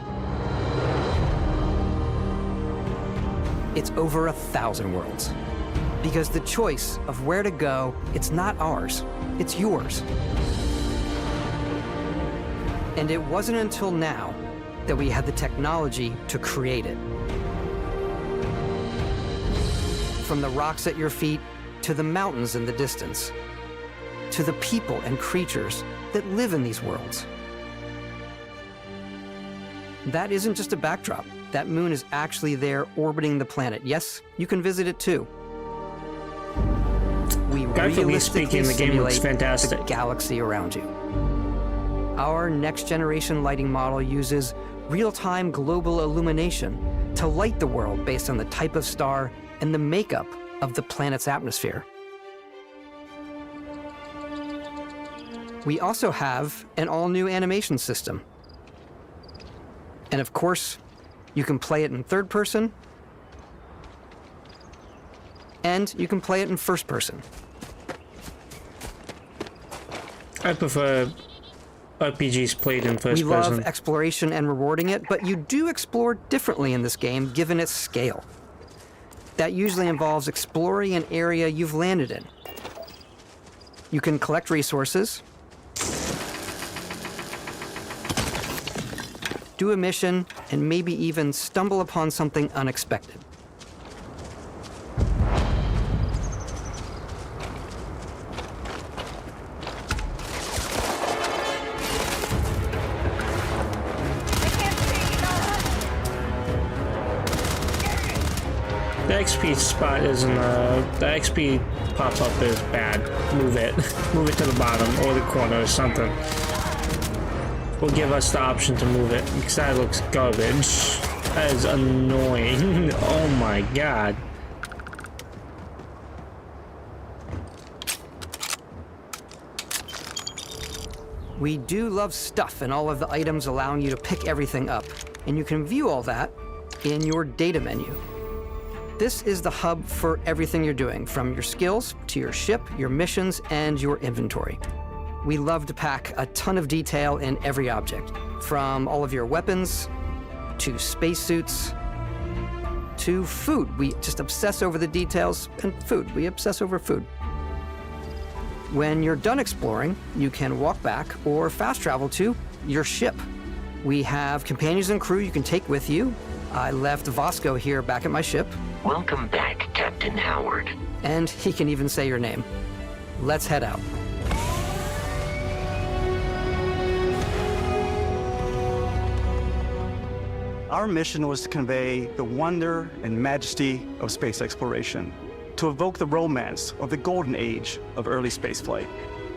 It's over 1,000 worlds. Because the choice of where to go, it's not ours, it's yours. And it wasn't until now that we had the technology to create it. From the rocks at your feet, to the mountains in the distance, to the people and creatures that live in these worlds. That isn't just a backdrop. That moon is actually there orbiting the planet. Yes, you can visit it too. We Graphically speaking, the game looks fantastic. The galaxy around you. Our next-generation lighting model uses real-time global illumination to light the world based on the type of star and the makeup of the planet's atmosphere. We also have an all-new animation system. And of course, you can play it in third person, and you can play it in first person. I prefer RPGs played in first person. We love exploration and rewarding it, but you do explore differently in this game given its scale. That usually involves exploring an area you've landed in. You can collect resources, do a mission, and maybe even stumble upon something unexpected. The XP spot isn't, the XP pop-up is bad. Move it. Move it to the bottom or the corner or something. Will give us the option to move it, because that looks garbage. That is annoying. Oh my god. We do love stuff and all of the items allowing you to pick everything up, and you can view all that in your data menu. This is the hub for everything you're doing, from your skills to your ship, your missions, and your inventory. We love to pack a ton of detail in every object, from all of your weapons, to spacesuits, to food. We just obsess over the details, and food. We obsess over food. When you're done exploring, you can walk back or fast travel to your ship. We have companions and crew you can take with you. I left Vasco here back at my ship. Welcome back, Captain Howard. And he can even say your name. Let's head out. Our mission was to convey the wonder and majesty of space exploration, to evoke the romance of the golden age of early spaceflight.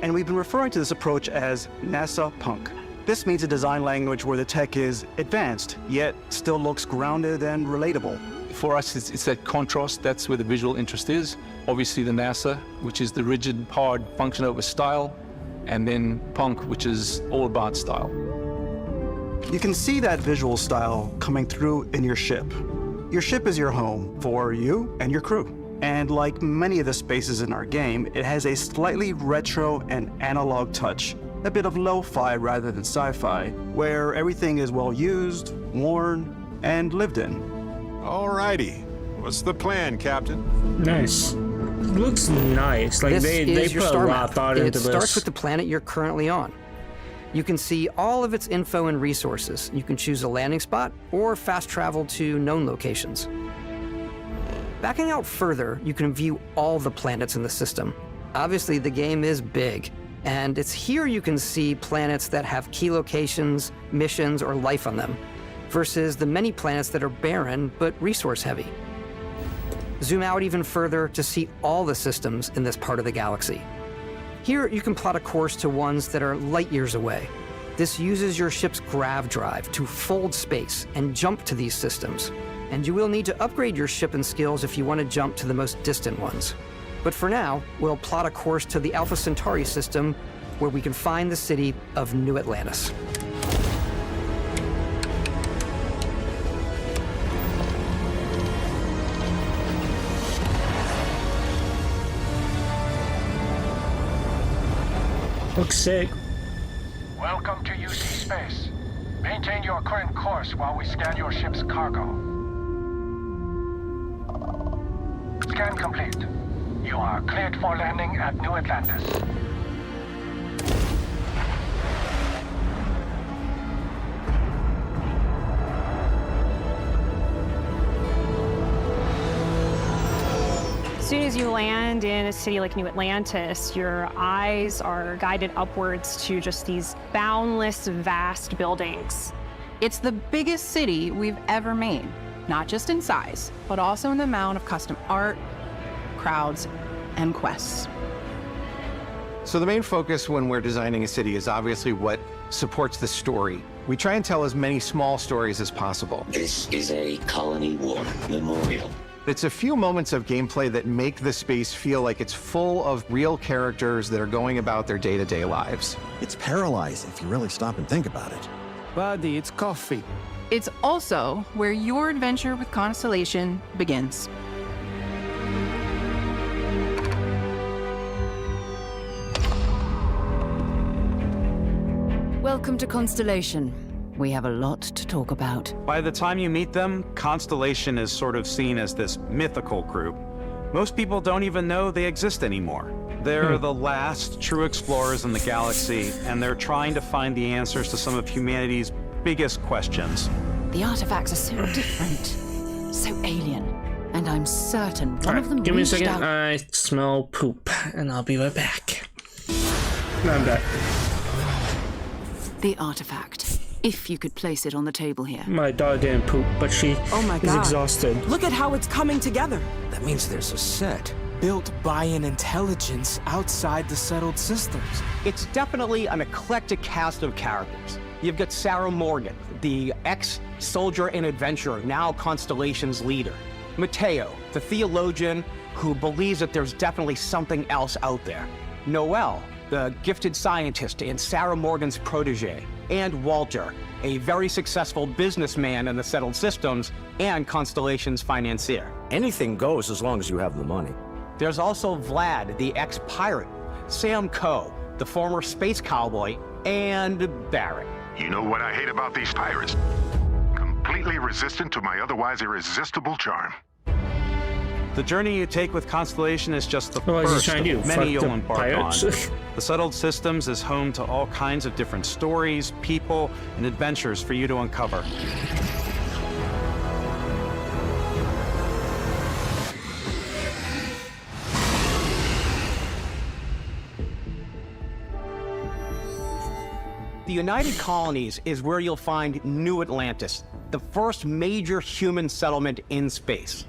And we've been referring to this approach as NASA Punk. This means a design language where the tech is advanced, yet still looks grounded and relatable. For us, it's that contrast. That's where the visual interest is. Obviously the NASA, which is the rigid, hard function over style, and then Punk, which is all about style. You can see that visual style coming through in your ship. Your ship is your home for you and your crew. And like many of the spaces in our game, it has a slightly retro and analog touch, a bit of lo-fi rather than sci-fi, where everything is well used, worn, and lived in. Alrighty. What's the plan, Captain? Nice. Looks nice. Like they put a lot of thought into this. It starts with the planet you're currently on. You can see all of its info and resources. You can choose a landing spot or fast travel to known locations. Backing out further, you can view all the planets in the system. Obviously, the game is big, and it's here you can see planets that have key locations, missions, or life on them, versus the many planets that are barren but resource-heavy. Zoom out even further to see all the systems in this part of the galaxy. Here, you can plot a course to ones that are light years away. This uses your ship's grav drive to fold space and jump to these systems. And you will need to upgrade your ship and skills if you want to jump to the most distant ones. But for now, we'll plot a course to the Alpha Centauri system, where we can find the city of New Atlantis. Looks sick. Welcome to UC Space. Maintain your current course while we scan your ship's cargo. Scan complete. You are cleared for landing at New Atlantis. As soon as you land in a city like New Atlantis, your eyes are guided upwards to just these boundless, vast buildings. It's the biggest city we've ever made, not just in size, but also in the amount of custom art, crowds, and quests. So the main focus when we're designing a city is obviously what supports the story. We try and tell as many small stories as possible. This is a colony war memorial. It's a few moments of gameplay that make the space feel like it's full of real characters that are going about their day-to-day lives. It's paralyzing if you really stop and think about it. Buddy, it's coffee. It's also where your adventure with Constellation begins. Welcome to Constellation. We have a lot to talk about. By the time you meet them, Constellation is sort of seen as this mythical group. Most people don't even know they exist anymore. They're the last true explorers in the galaxy, and they're trying to find the answers to some of humanity's biggest questions. The artifacts are so different, so alien, and I'm certain one of them Give me a second, out. I smell poop, and I'll be right back. No, I'm back. The artifact. If you could place it on the table here. My dog didn't poop, but she is exhausted. Look at how it's coming together. That means there's a set built by an intelligence outside the settled systems. It's definitely an eclectic cast of characters. You've got Sarah Morgan, the ex-soldier and adventurer, now Constellation's leader. Mateo, the theologian who believes that there's definitely something else out there. Noel, the gifted scientist and Sarah Morgan's protege. And Walter, a very successful businessman in the settled systems and Constellation's financier. Anything goes as long as you have the money. There's also Vlad, the ex-pirate, Sam Coe, the former space cowboy, and Barrett. You know what I hate about these pirates? Completely resistant to my otherwise irresistible charm. The journey you take with Constellation is just the What is he first trying to do? of many Fuck you'll the embark pirates? on. The Settled Systems is home to all kinds of different stories, people, and adventures for you to uncover. The United Colonies is where you'll find New Atlantis, the first major human settlement in space.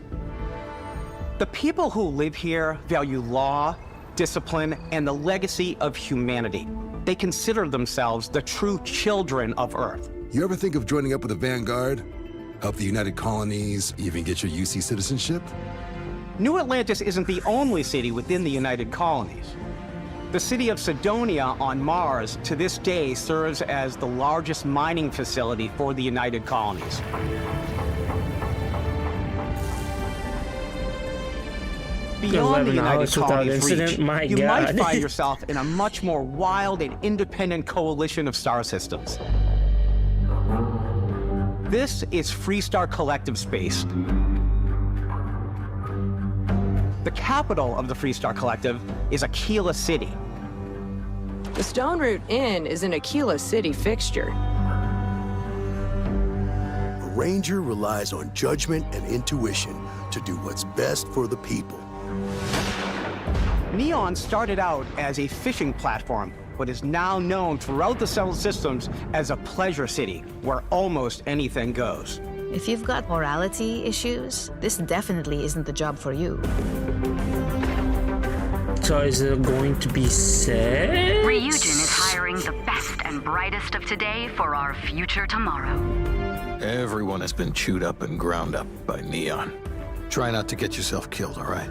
The people who live here value law, discipline, and the legacy of humanity. They consider themselves the true children of Earth. You ever think of joining up with the Vanguard? Help the United Colonies, even get your UC citizenship? New Atlantis isn't the only city within the United Colonies. The city of Sidonia on Mars to this day serves as the largest mining facility for the United Colonies. Beyond the United Colonies reach, you might find yourself in a much more wild and independent coalition of star systems. This is Freestar Collective Space. The capital of the Freestar Collective is Aquila City. The Stone Root Inn is an Aquila City fixture. A ranger relies on judgment and intuition to do what's best for the people. Neon started out as a fishing platform, but is now known throughout the settled systems as a pleasure city, where almost anything goes. If you've got morality issues, this definitely isn't the job for you. So is it going to be sex? Ryujin is hiring the best and brightest of today for our future tomorrow. Everyone has been chewed up and ground up by Neon. Try not to get yourself killed, all right?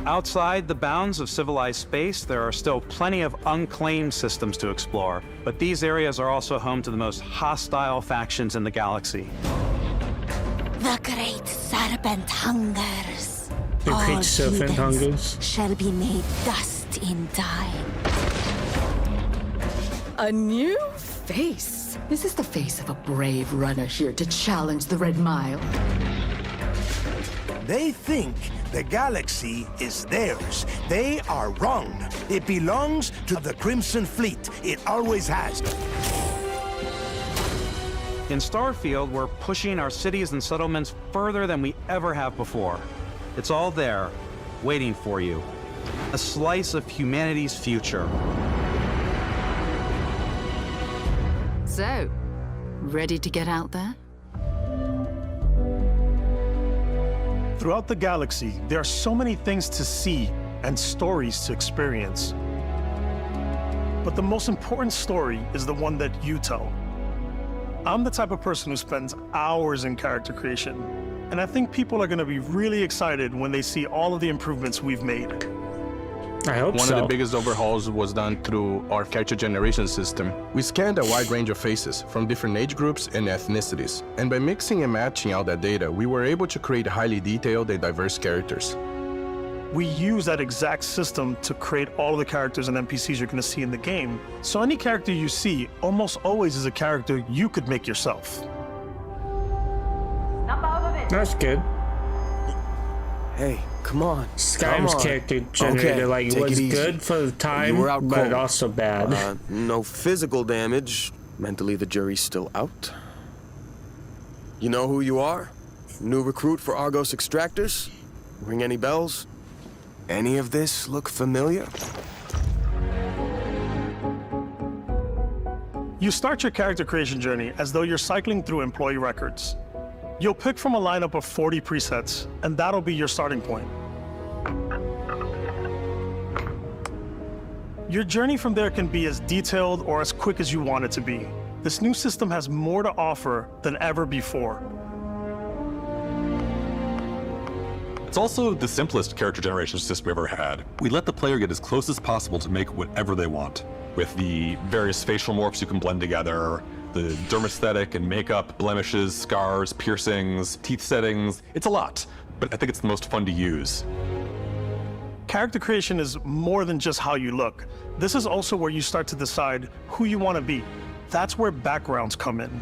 Outside the bounds of civilized space, there are still plenty of unclaimed systems to explore, but these areas are also home to the most hostile factions in the galaxy. The great serpent hungers. The great serpent hungers shall be made dust in time. A new face. This is the face of a brave runner here to challenge the Red Mile. They think the galaxy is theirs. They are wrong. It belongs to the Crimson Fleet. It always has. In Starfield, we're pushing our cities and settlements further than we ever have before. It's all there, waiting for you. A slice of humanity's future. So, ready to get out there? Throughout the galaxy, there are so many things to see and stories to experience. But the most important story is the one that you tell. I'm the type of person who spends hours in character creation, and I think people are going to be really excited when they see all of the improvements we've made. I hope One so. of the biggest overhauls was done through our character generation system. We scanned a wide range of faces from different age groups and ethnicities, and by mixing and matching all that data, we were able to create highly detailed and diverse characters. We use that exact system to create all of the characters and NPCs you're going to see in the game. So any character you see almost always is a character you could make yourself. That's good. Hey, come on. Skyrim's character generator was good for the time, but also bad. No physical damage. Mentally, the jury's still out. You know who you are? New recruit for Argos Extractors? Ring any bells? Any of this look familiar? You start your character creation journey as though you're cycling through employee records. You'll pick from a lineup of 40 presets, and that'll be your starting point. Your journey from there can be as detailed or as quick as you want it to be. This new system has more to offer than ever before. It's also the simplest character generation system we've ever had. We let the player get as close as possible to make whatever they want. With the various facial morphs you can blend together, the dermesthetic and makeup, blemishes, scars, piercings, teeth settings. It's a lot, but I think it's the most fun to use. Character creation is more than just how you look. This is also where you start to decide who you want to be. That's where backgrounds come in.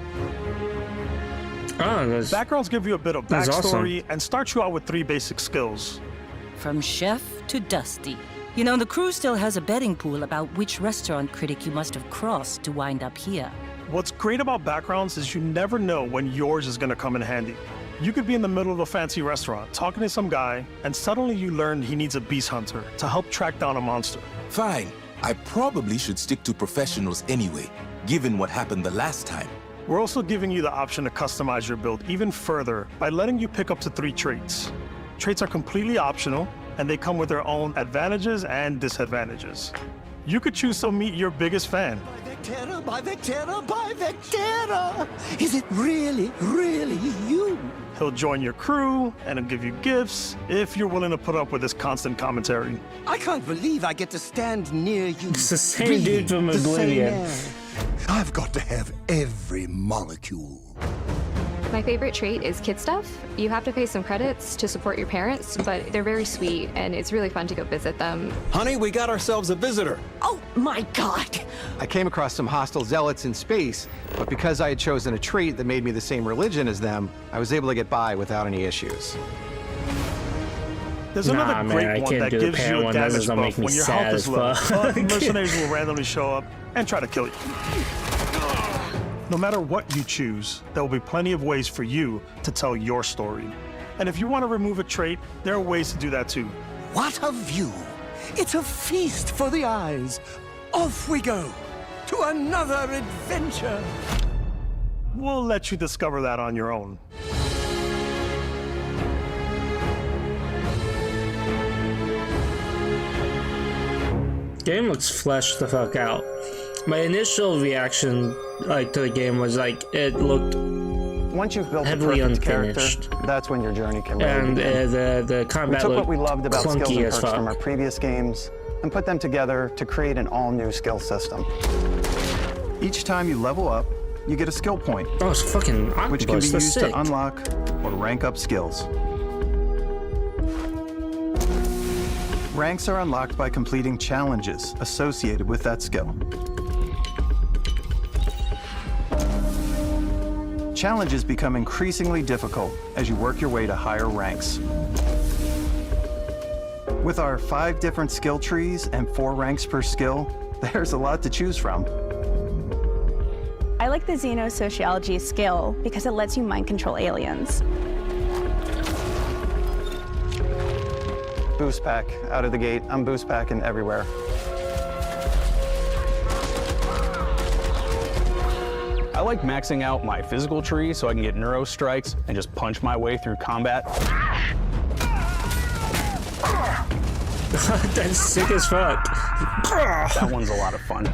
Backgrounds give you a bit of backstory and start you out with 3 basic skills. From chef to dusty. You know, the crew still has a betting pool about which restaurant critic you must have crossed to wind up here. What's great about backgrounds is you never know when yours is going to come in handy. You could be in the middle of a fancy restaurant talking to some guy, and suddenly you learn he needs a beast hunter to help track down a monster. Fine. I probably should stick to professionals anyway, given what happened the last time. We're also giving you the option to customize your build even further by letting you pick up to 3 traits. Traits are completely optional, and they come with their own advantages and disadvantages. You could choose to meet your biggest fan. Vectera, by Vectera, by Vectera! Is it really, really you? He'll join your crew, and he'll give you gifts if you're willing to put up with his constant commentary. I can't believe I get to stand near you. It's the same dude from Oblivion. I've got to have every molecule. My favorite trait is kid stuff. You have to pay some credits to support your parents, but they're very sweet, and it's really fun to go visit them. Honey, we got ourselves a visitor. Oh my God! I came across some hostile zealots in space, but because I had chosen a trait that made me the same religion as them, I was able to get by without any issues. There's another great one that gives you a damage buff when your health is low. But mercenaries will randomly show up and try to kill you. No matter what you choose, there will be plenty of ways for you to tell your story. And if you want to remove a trait, there are ways to do that too. What a view! It's a feast for the eyes. Off we go to another adventure. We'll let you discover that on your own. Game looks fleshed the fuck out. My initial reaction to the game was it looked Once you've built heavily a perfect unfinished, character, that's when your journey can really and begin. the combat We took looked what we loved about skills clunky and as perks fuck. from our previous games and put them together to create an all-new skill system. Each time you level up, you get a skill point, which can be used to unlock or rank up skills. Ranks are unlocked by completing challenges associated with that skill. Challenges become increasingly difficult as you work your way to higher ranks. With our 5 different skill trees and 4 ranks per skill, there's a lot to choose from. I like the Xenosociology skill because it lets you mind control aliens. Boost pack out of the gate. I'm boost packing everywhere. I like maxing out my physical tree so I can get neuro strikes and just punch my way through combat. That's sick as fuck. That one's a lot of fun.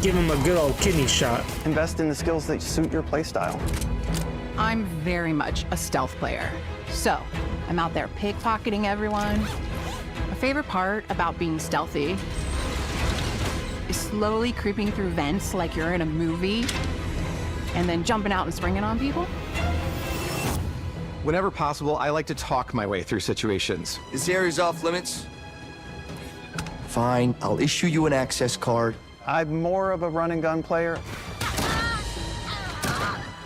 Give him a good old kidney shot. Invest in the skills that suit your playstyle. I'm very much a stealth player. So, I'm out there pickpocketing everyone. My favorite part about being stealthy is slowly creeping through vents like you're in a movie, and then jumping out and springing on people. Whenever possible, I like to talk my way through situations. This area's off limits. Fine, I'll issue you an access card. I'm more of a run and gun player.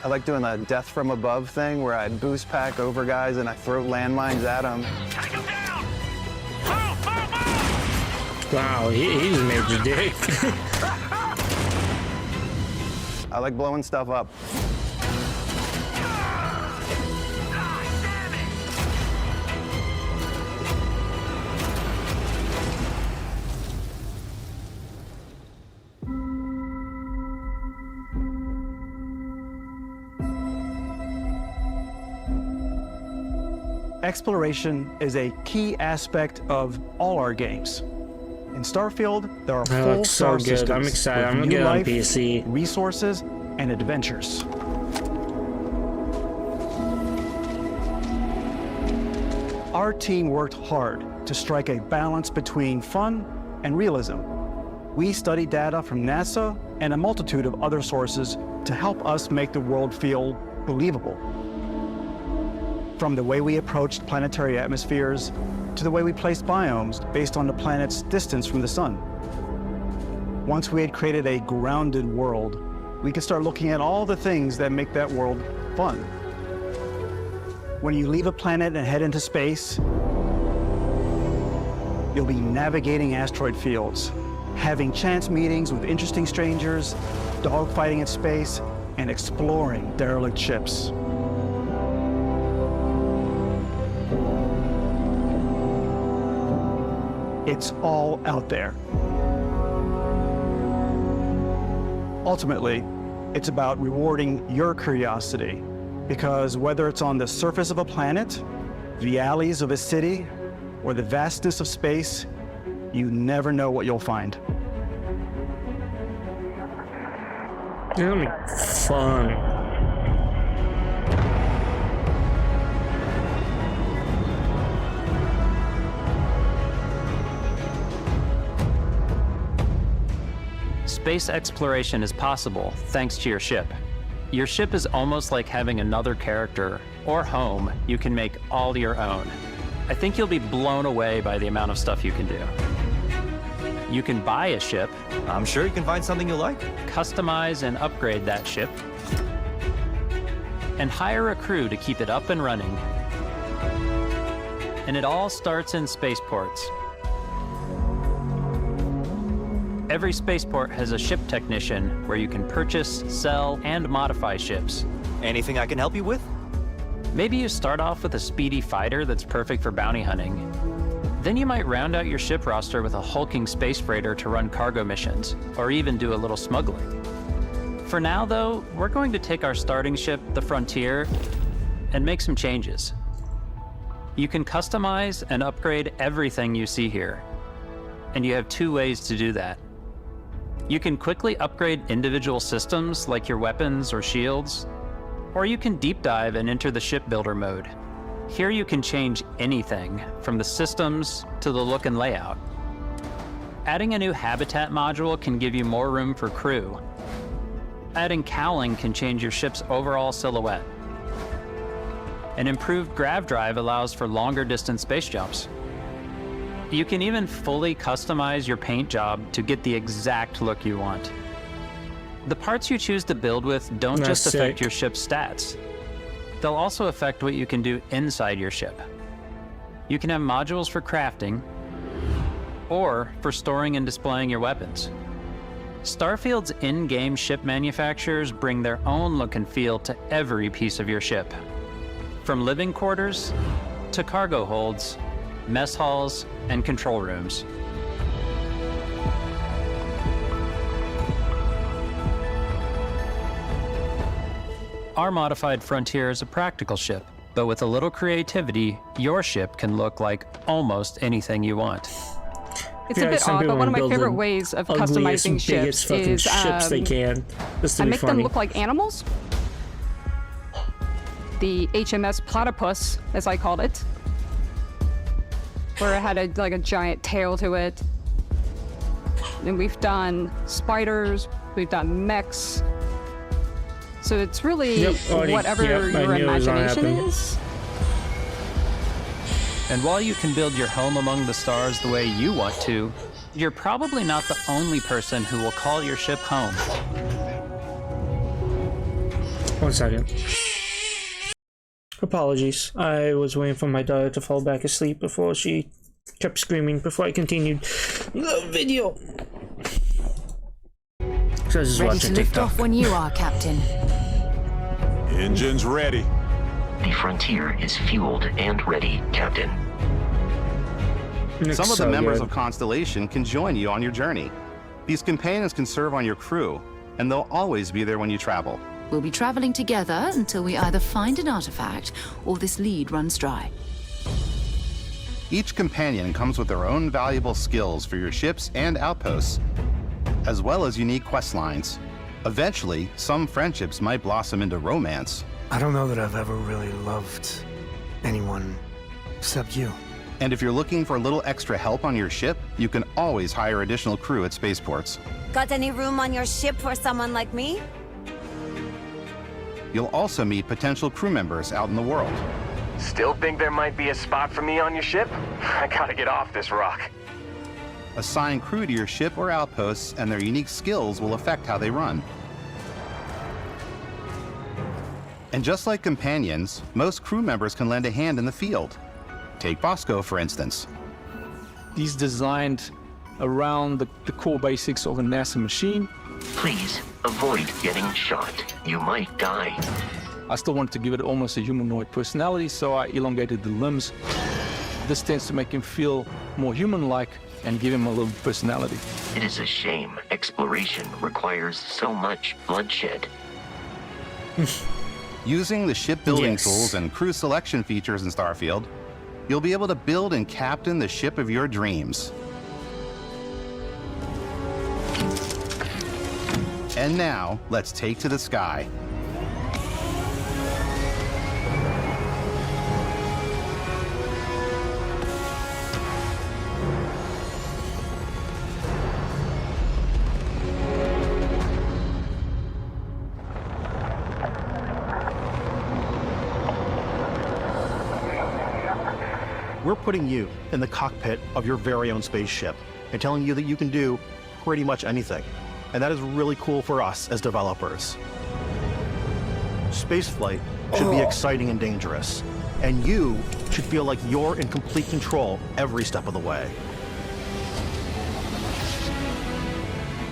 I like doing the death from above thing where I boost pack over guys and I throw landmines at them. Wow, he's a major dick. I like blowing stuff up. Exploration is a key aspect of all our games. In Starfield, there are full star systems. I'm excited. I'm gonna new get it on life, PC. resources, and adventures. Our team worked hard to strike a balance between fun and realism. We studied data from NASA and a multitude of other sources to help us make the world feel believable. From the way we approached planetary atmospheres to the way we placed biomes based on the planet's distance from the sun. Once we had created a grounded world, we could start looking at all the things that make that world fun. When you leave a planet and head into space, you'll be navigating asteroid fields, having chance meetings with interesting strangers, dogfighting in space, and exploring derelict ships. It's all out there. Ultimately, it's about rewarding your curiosity, because whether it's on the surface of a planet, the alleys of a city, or the vastness of space, you never know what you'll find. It's gonna be fun. Space exploration is possible thanks to your ship. Your ship is almost like having another character or home you can make all your own. I think you'll be blown away by the amount of stuff you can do. You can buy a ship. I'm sure you can find something you like. Customize and upgrade that ship. And hire a crew to keep it up and running. And it all starts in spaceports. Every spaceport has a ship technician where you can purchase, sell, and modify ships. Anything I can help you with? Maybe you start off with a speedy fighter that's perfect for bounty hunting. Then you might round out your ship roster with a hulking space freighter to run cargo missions, or even do a little smuggling. For now, though, we're going to take our starting ship, the Frontier, and make some changes. You can customize and upgrade everything you see here, and you have two ways to do that. You can quickly upgrade individual systems like your weapons or shields, or you can deep dive and enter the shipbuilder mode. Here you can change anything from the systems to the look and layout. Adding a new habitat module can give you more room for crew. Adding cowling can change your ship's overall silhouette. An improved grav drive allows for longer distance space jumps. You can even fully customize your paint job to get the exact look you want. The parts you choose to build with don't just affect your ship's stats. They'll also affect what you can do inside your ship. You can have modules for crafting or for storing and displaying your weapons. Starfield's in-game ship manufacturers bring their own look and feel to every piece of your ship. From living quarters to cargo holds, mess halls, and control rooms. Our modified Frontier is a practical ship But with a little creativity, your ship can look like almost anything you want. It's a bit odd, but one of my favorite ways of customizing ships is ships they can. I make them look like animals. The HMS Platypus, as I called it, where it had a giant tail to it. And we've done spiders, we've done mechs. So it's really whatever your imagination is. And while you can build your home among the stars the way you want to, you're probably not the only person who will call your ship home. 1 second. Apologies. I was waiting for my daughter to fall back asleep before she kept screaming before I continued the video. So I was just Ready watching to lift TikTok. off when you are, Captain. Engines ready. The Frontier is fueled and ready, Captain. Some of the members of Constellation can join you on your journey. These companions can serve on your crew, and they'll always be there when you travel. We'll be traveling together until we either find an artifact or this lead runs dry. Each companion comes with their own valuable skills for your ships and outposts, as well as unique quest lines. Eventually, some friendships might blossom into romance. I don't know that I've ever really loved anyone except you. And if you're looking for a little extra help on your ship, you can always hire additional crew at spaceports. Got any room on your ship for someone like me? You'll also meet potential crew members out in the world. Still think there might be a spot for me on your ship? I gotta get off this rock. Assign crew to your ship or outposts, and their unique skills will affect how they run. And just like companions, most crew members can lend a hand in the field. Take Bosco, for instance. He's designed around the core basics of a NASA machine. Please avoid getting shot. You might die. I still wanted to give it almost a humanoid personality, so I elongated the limbs. This tends to make him feel more human-like and give him a little personality. It is a shame exploration requires so much bloodshed. Using the shipbuilding tools and crew selection features in Starfield, you'll be able to build and captain the ship of your dreams. And now, let's take to the sky. We're putting you in the cockpit of your very own spaceship and telling you that you can do pretty much anything. And that is really cool for us as developers. Spaceflight should be exciting and dangerous, and you should feel like you're in complete control every step of the way.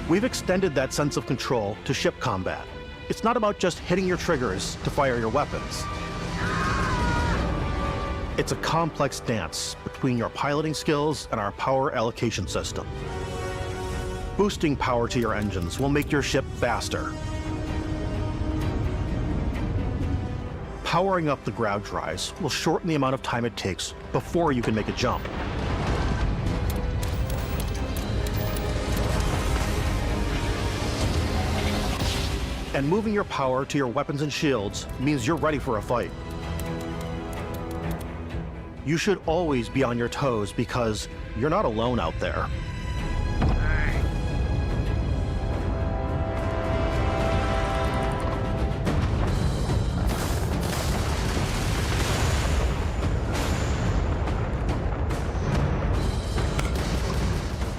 We've extended that sense of control to ship combat. It's not about just hitting your triggers to fire your weapons. It's a complex dance between your piloting skills and our power allocation system. Boosting power to your engines will make your ship faster. Powering up the ground drives will shorten the amount of time it takes before you can make a jump. And moving your power to your weapons and shields means you're ready for a fight. You should always be on your toes because you're not alone out there.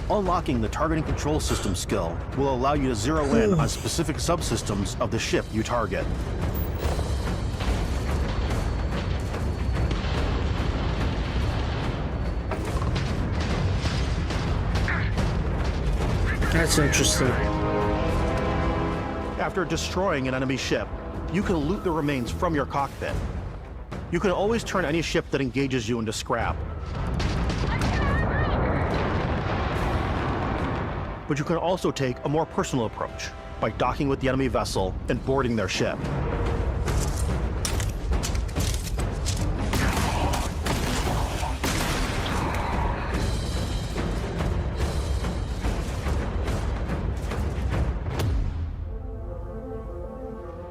Unlocking the targeting control system skill will allow you to zero in on specific subsystems of the ship you target. That's interesting. After destroying an enemy ship, you can loot the remains from your cockpit. You can always turn any ship that engages you into scrap. But you can also take a more personal approach by docking with the enemy vessel and boarding their ship.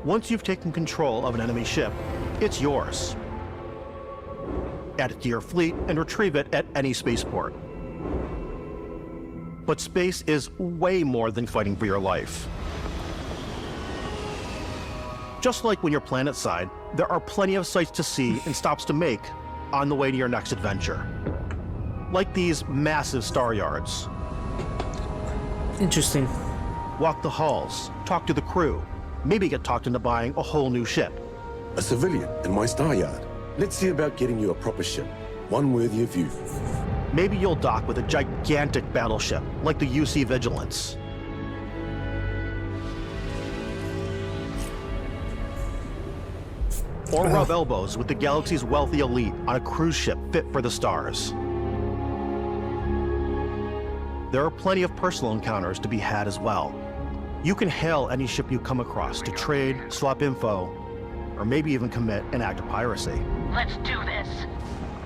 Once you've taken control of an enemy ship, it's yours. Add it to your fleet and retrieve it at any spaceport. But space is way more than fighting for your life. Just like when you're planetside, there are plenty of sights to see and stops to make on the way to your next adventure. Like these massive star yards. Interesting. Walk the halls, talk to the crew, maybe get talked into buying a whole new ship. A civilian in my star yard. Let's see about getting you a proper ship, one worthy of you. Maybe you'll dock with a gigantic battleship, like the UC Vigilance. Or rub elbows with the galaxy's wealthy elite on a cruise ship fit for the stars. There are plenty of personal encounters to be had as well. You can hail any ship you come across to trade, swap info, or maybe even commit an act of piracy. Let's do this.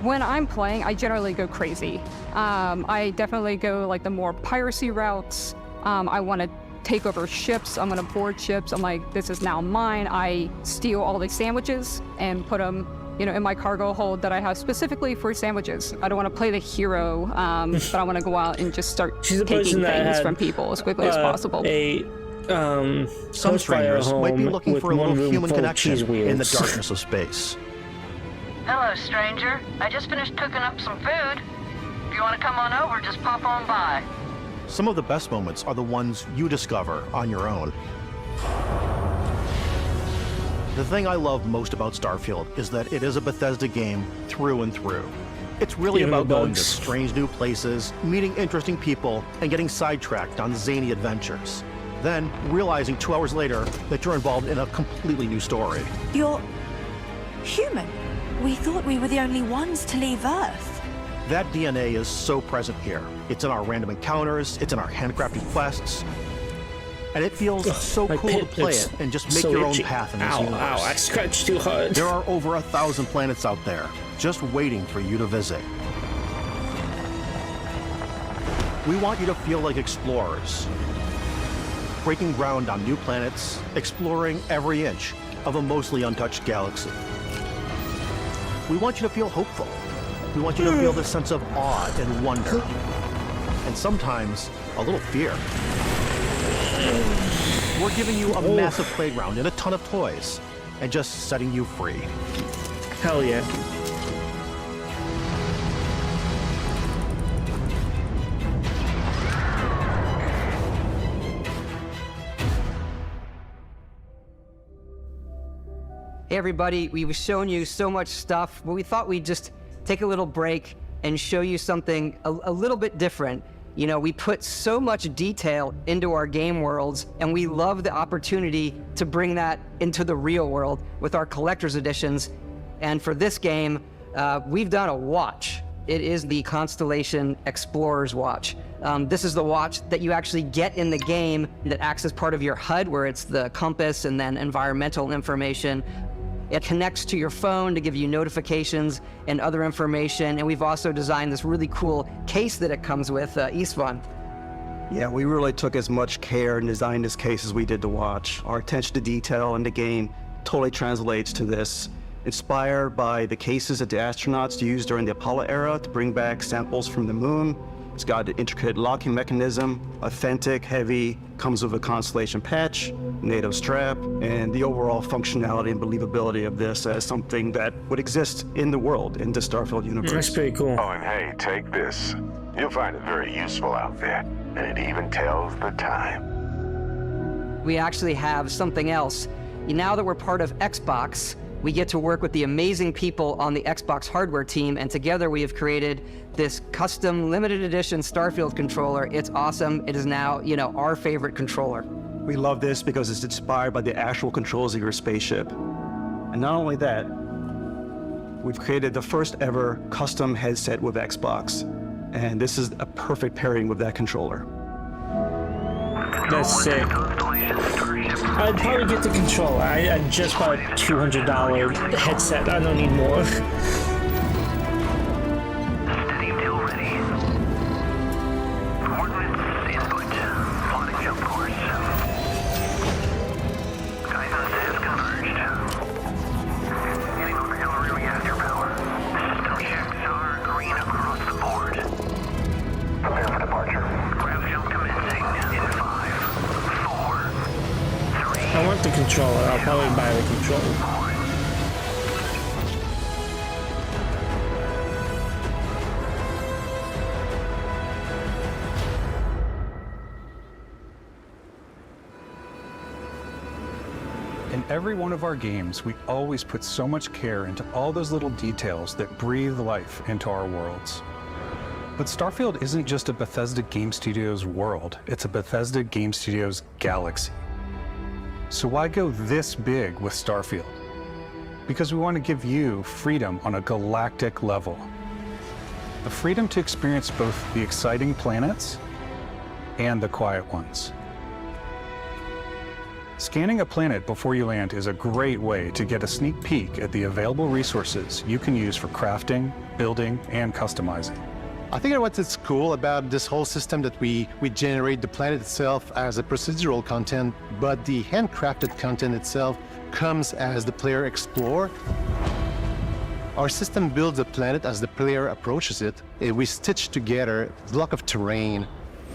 When I'm playing, I generally go crazy. I definitely go like the more piracy routes. I want to take over ships. I'm going to board ships. I'm like, this is now mine. I steal all the sandwiches and put them, in my cargo hold that I have specifically for sandwiches. I don't want to play the hero, but I want to go out and just start taking things from people as quickly as possible. Some strangers might be looking for a little human connection in the darkness of space. Hello, stranger. I just finished cooking up some food. If you want to come on over, just pop on by. Some of the best moments are the ones you discover on your own. The thing I love most about Starfield is that it is a Bethesda game through and through. It's really about going to strange new places, meeting interesting people, and getting sidetracked on zany adventures. Then, realizing 2 hours later that you're involved in a completely new story. You're human. We thought we were the only ones to leave Earth. That DNA is so present here. It's in our random encounters, it's in our handcrafted quests, and it feels so cool to play it and just make your own path in this universe. Ow, I scratched too hard. There are over 1,000 planets out there, just waiting for you to visit. We want you to feel like explorers, breaking ground on new planets, exploring every inch of a mostly untouched galaxy. We want you to feel hopeful. We want you to feel this sense of awe and wonder, and sometimes a little fear. We're giving you a massive playground and a ton of toys, and just setting you free. Hell yeah. Hey everybody, we've shown you so much stuff, but we thought we'd just take a little break and show you something a little bit different. We put so much detail into our game worlds, and we love the opportunity to bring that into the real world with our collector's editions. And for this game, we've done a watch. It is the Constellation Explorer's Watch. This is the watch that you actually get in the game that acts as part of your HUD, where it's the compass and then environmental information. It connects to your phone to give you notifications and other information. And we've also designed this really cool case that it comes with, Istvan. Yeah, we really took as much care and designed this case as we did the watch. Our attention to detail in the game totally translates to this. Inspired by the cases that the astronauts used during the Apollo era to bring back samples from the moon. It's got an intricate locking mechanism, authentic, heavy, comes with a Constellation patch, native strap, and the overall functionality and believability of this as something that would exist in the world, in the Starfield universe. That's pretty cool. Oh, and hey, take this. You'll find it very useful out there, and it even tells the time. We actually have something else. Now that we're part of Xbox, we get to work with the amazing people on the Xbox hardware team, and together we have created this custom limited edition Starfield controller. It's awesome. It is now, our favorite controller. We love this because it's inspired by the actual controls of your spaceship. And not only that, we've created the first ever custom headset with Xbox. And this is a perfect pairing with that controller. That's sick. I'd probably get the controller. I just bought a $200 headset. I don't need more. controller. I'll probably buy the controller. In every one of our games, we always put so much care into all those little details that breathe life into our worlds. But Starfield isn't just a Bethesda Game Studios world, it's a Bethesda Game Studios galaxy. So why go this big with Starfield? Because we want to give you freedom on a galactic level. The freedom to experience both the exciting planets and the quiet ones. Scanning a planet before you land is a great way to get a sneak peek at the available resources you can use for crafting, building, and customizing. I think what's cool about this whole system that we generate the planet itself as a procedural content, but the handcrafted content itself comes as the player explore. Our system builds a planet as the player approaches it. We stitch together a block of terrain.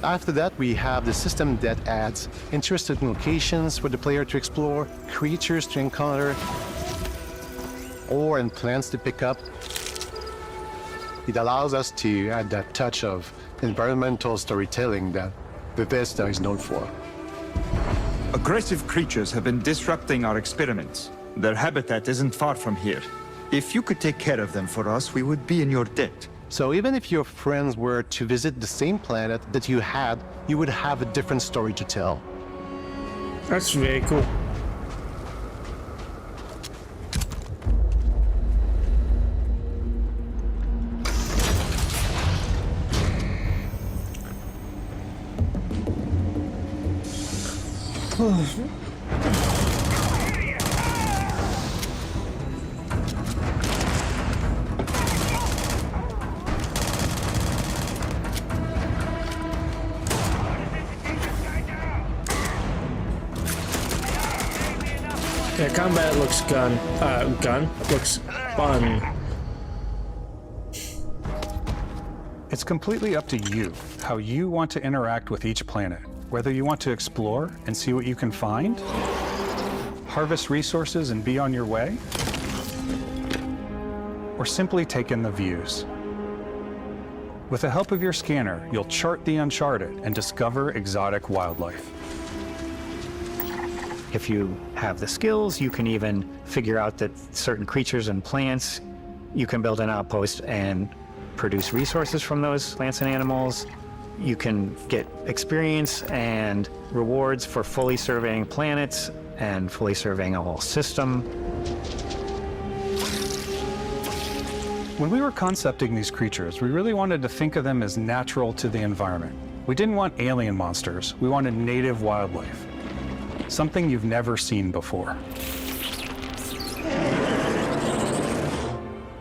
After that, we have the system that adds interesting locations for the player to explore, creatures to encounter, ore and plants to pick up. It allows us to add that touch of environmental storytelling that Bethesda is known for. Aggressive creatures have been disrupting our experiments. Their habitat isn't far from here. If you could take care of them for us, we would be in your debt. So even if your friends were to visit the same planet that you had, you would have a different story to tell. That's very cool. Yeah, combat looks looks fun. It's completely up to you how you want to interact with each planet. Whether you want to explore and see what you can find, harvest resources and be on your way, or simply take in the views. With the help of your scanner, you'll chart the uncharted and discover exotic wildlife. If you have the skills, you can even figure out that certain creatures and plants, you can build an outpost and produce resources from those plants and animals. You can get experience and rewards for fully surveying planets and fully surveying a whole system. When we were concepting these creatures, we really wanted to think of them as natural to the environment. We didn't want alien monsters, we wanted native wildlife. Something you've never seen before.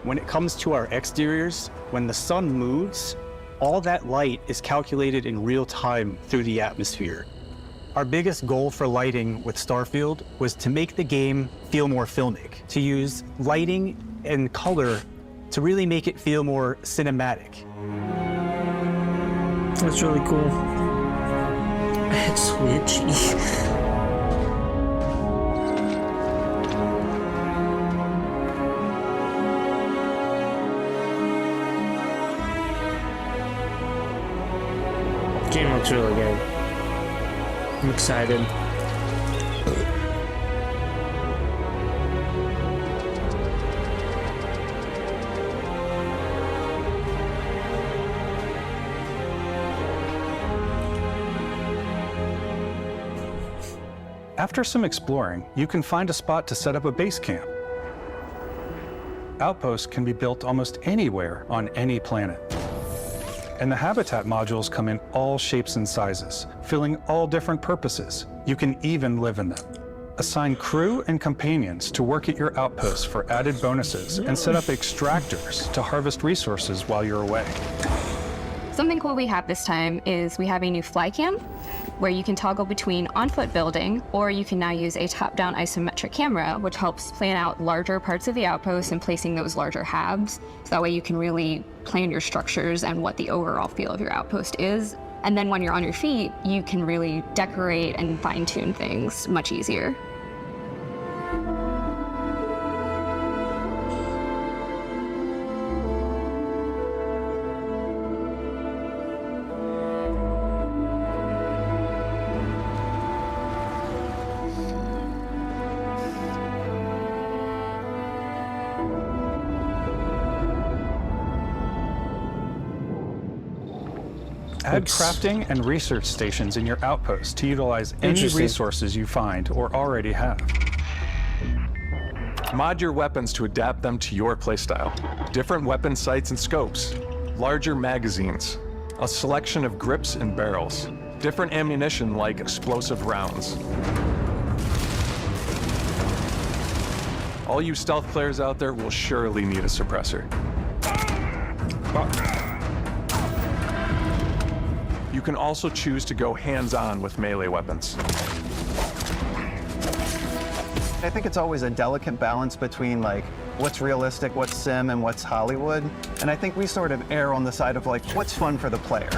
When it comes to our exteriors, when the sun moves, all that light is calculated in real time through the atmosphere. Our biggest goal for lighting with Starfield was to make the game feel more filmic, to use lighting and color to really make it feel more cinematic. That's really cool. It's witchy. Game looks really good. I'm excited. After some exploring, you can find a spot to set up a base camp. Outposts can be built almost anywhere on any planet. And the habitat modules come in all shapes and sizes, filling all different purposes. You can even live in them. Assign crew and companions to work at your outposts for added bonuses and set up extractors to harvest resources while you're away. Something cool we have this time is we have a new fly cam where you can toggle between on-foot building, or you can now use a top-down isometric camera, which helps plan out larger parts of the outpost and placing those larger halves. So that way you can really plan your structures and what the overall feel of your outpost is. And then when you're on your feet, you can really decorate and fine-tune things much easier. Add crafting and research stations in your outposts to utilize any resources you find or already have. Mod your weapons to adapt them to your playstyle. Different weapon sights and scopes, larger magazines, a selection of grips and barrels, different ammunition like explosive rounds. All you stealth players out there will surely need a suppressor. You can also choose to go hands-on with melee weapons. I think it's always a delicate balance between like what's realistic, what's sim, and what's Hollywood. And I think we sort of err on the side of like what's fun for the player.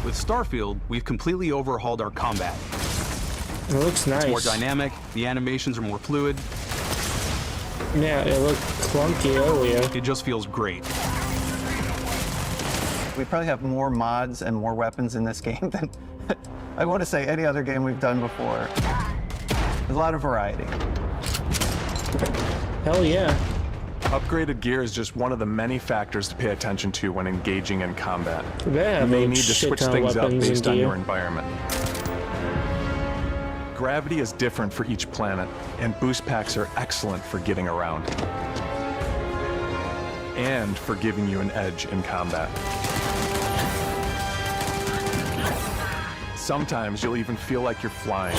With Starfield, we've completely overhauled our combat. It looks nice. It's more dynamic, the animations are more fluid. Yeah, it looked clunky earlier. It just feels great. We probably have more mods and more weapons in this game than I want to say any other game we've done before. There's a lot of variety. Hell yeah. Upgraded gear is just one of the many factors to pay attention to when engaging in combat. Yeah, you may need to switch things up based on your environment. Gravity is different for each planet, and boost packs are excellent for getting around. And for giving you an edge in combat. Sometimes you'll even feel like you're flying.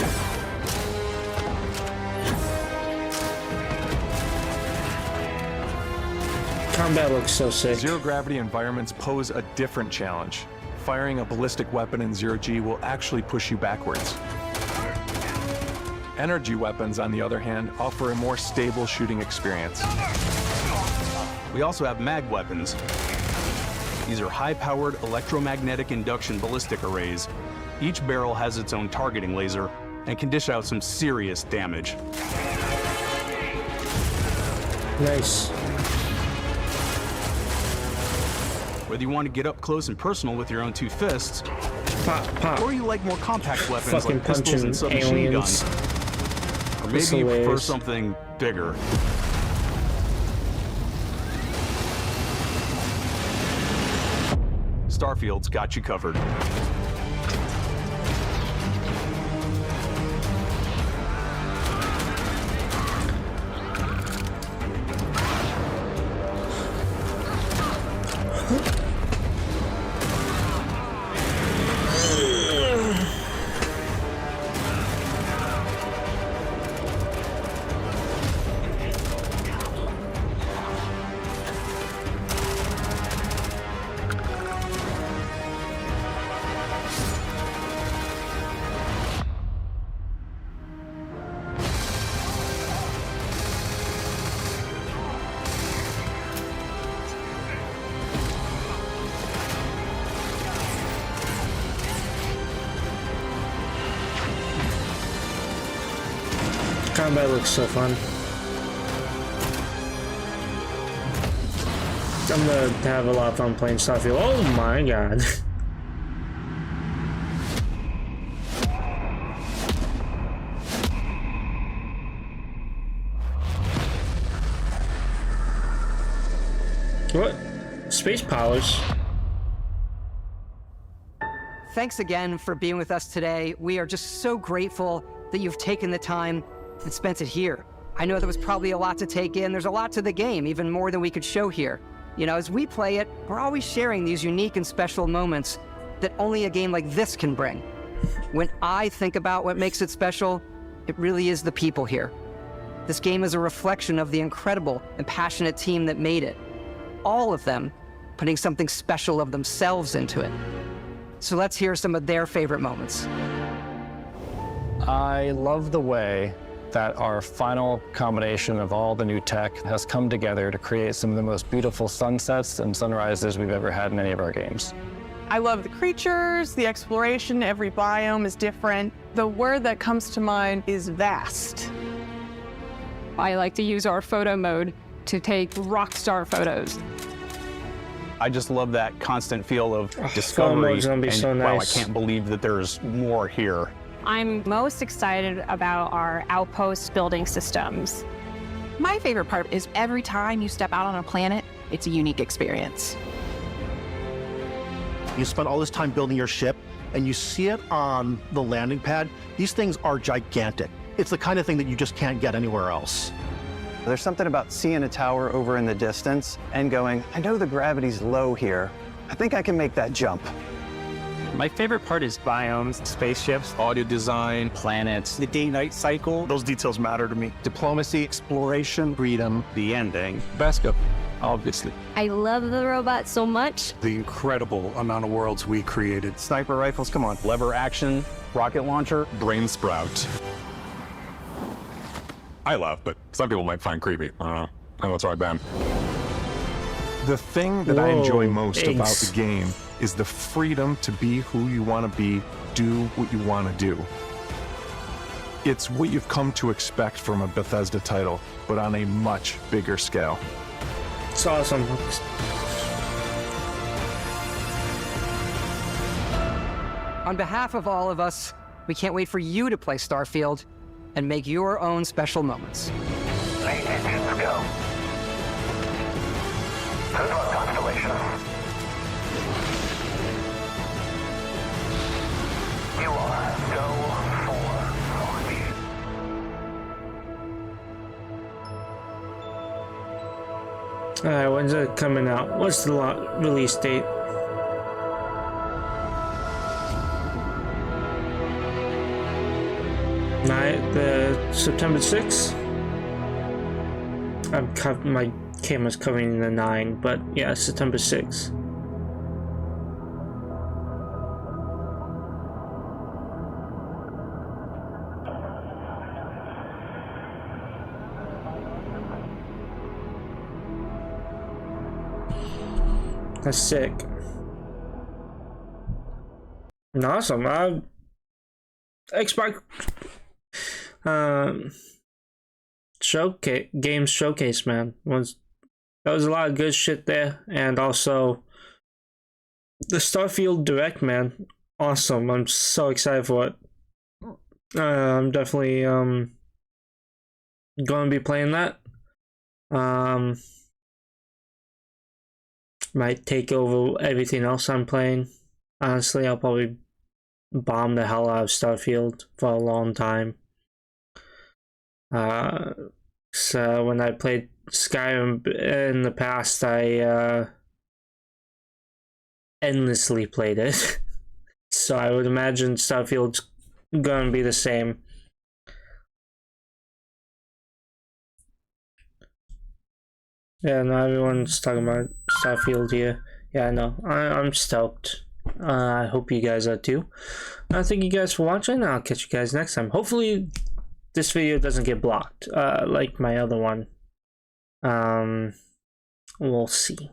Combat looks so sick. Zero-gravity environments pose a different challenge. Firing a ballistic weapon in zero-G will actually push you backwards. Energy weapons, on the other hand, offer a more stable shooting experience. We also have mag weapons. These are high-powered electromagnetic induction ballistic arrays. Each barrel has its own targeting laser and can dish out some serious damage. Nice. Whether you want to get up close and personal with your own two fists, pop. Or you like more compact weapons Fucking like pistols and submachine guns. Or maybe you prefer something bigger. Starfield's got you covered. Combat looks so fun. I'm gonna have a lot of fun playing Starfield. Oh my god. What? Space powers? Thanks again for being with us today. We are just so grateful that you've taken the time and spent it here. I know there was probably a lot to take in. There's a lot to the game, even more than we could show here. You know, as we play it, we're always sharing these unique and special moments that only a game like this can bring. When I think about what makes it special, it really is the people here. This game is a reflection of the incredible and passionate team that made it. All of them putting something special of themselves into it. So let's hear some of their favorite moments. I love the way that our final combination of all the new tech has come together to create some of the most beautiful sunsets and sunrises we've ever had in any of our games. I love the creatures, the exploration, every biome is different. The word that comes to mind is vast. I like to use our photo mode to take rock star photos. I just love that constant feel of discovery, and so nice. Wow, I can't believe that there's more here. I'm most excited about our outpost building systems. My favorite part is every time you step out on a planet, it's a unique experience. You spend all this time building your ship, and you see it on the landing pad. These things are gigantic. It's the kind of thing that you just can't get anywhere else. There's something about seeing a tower over in the distance and going, I know the gravity's low here. I think I can make that jump. My favorite part is biomes, spaceships, audio design, planets, the day-night cycle. Those details matter to me. Diplomacy, exploration, freedom, the ending. Beskap, obviously. I love the robot so much. The incredible amount of worlds we created. Sniper rifles, come on. lever action, rocket launcher. Brain sprout. I love, but some people might find creepy. I don't know. I know it's right, Ben. The thing that I enjoy most about the game is the freedom to be who you want to be, do what you want to do. It's what you've come to expect from a Bethesda title, but on a much bigger scale. It's awesome. On behalf of all of us, we can't wait for you to play Starfield and make your own special moments. Eight engines to go. Good luck, Constellation. You are go for launch. Alright, when's it coming out? What's the release date? The September 6th? My camera's covering the 9, but yeah, September 6th. That's sick. Awesome. Xbox games showcase, man. That was a lot of good shit there, and also the Starfield Direct, man. Awesome. I'm so excited for it. I'm definitely gonna be playing that. Might take over everything else I'm playing. Honestly, I'll probably bomb the hell out of Starfield for a long time. So when I played Skyrim in the past, I endlessly played it. So I would imagine Starfield's gonna be the same. Yeah, no, everyone's talking about Starfield here. Yeah, I know. I'm stoked. I hope you guys are too. Thank you guys for watching. I'll catch you guys next time. Hopefully this video doesn't get blocked like my other one. We'll see.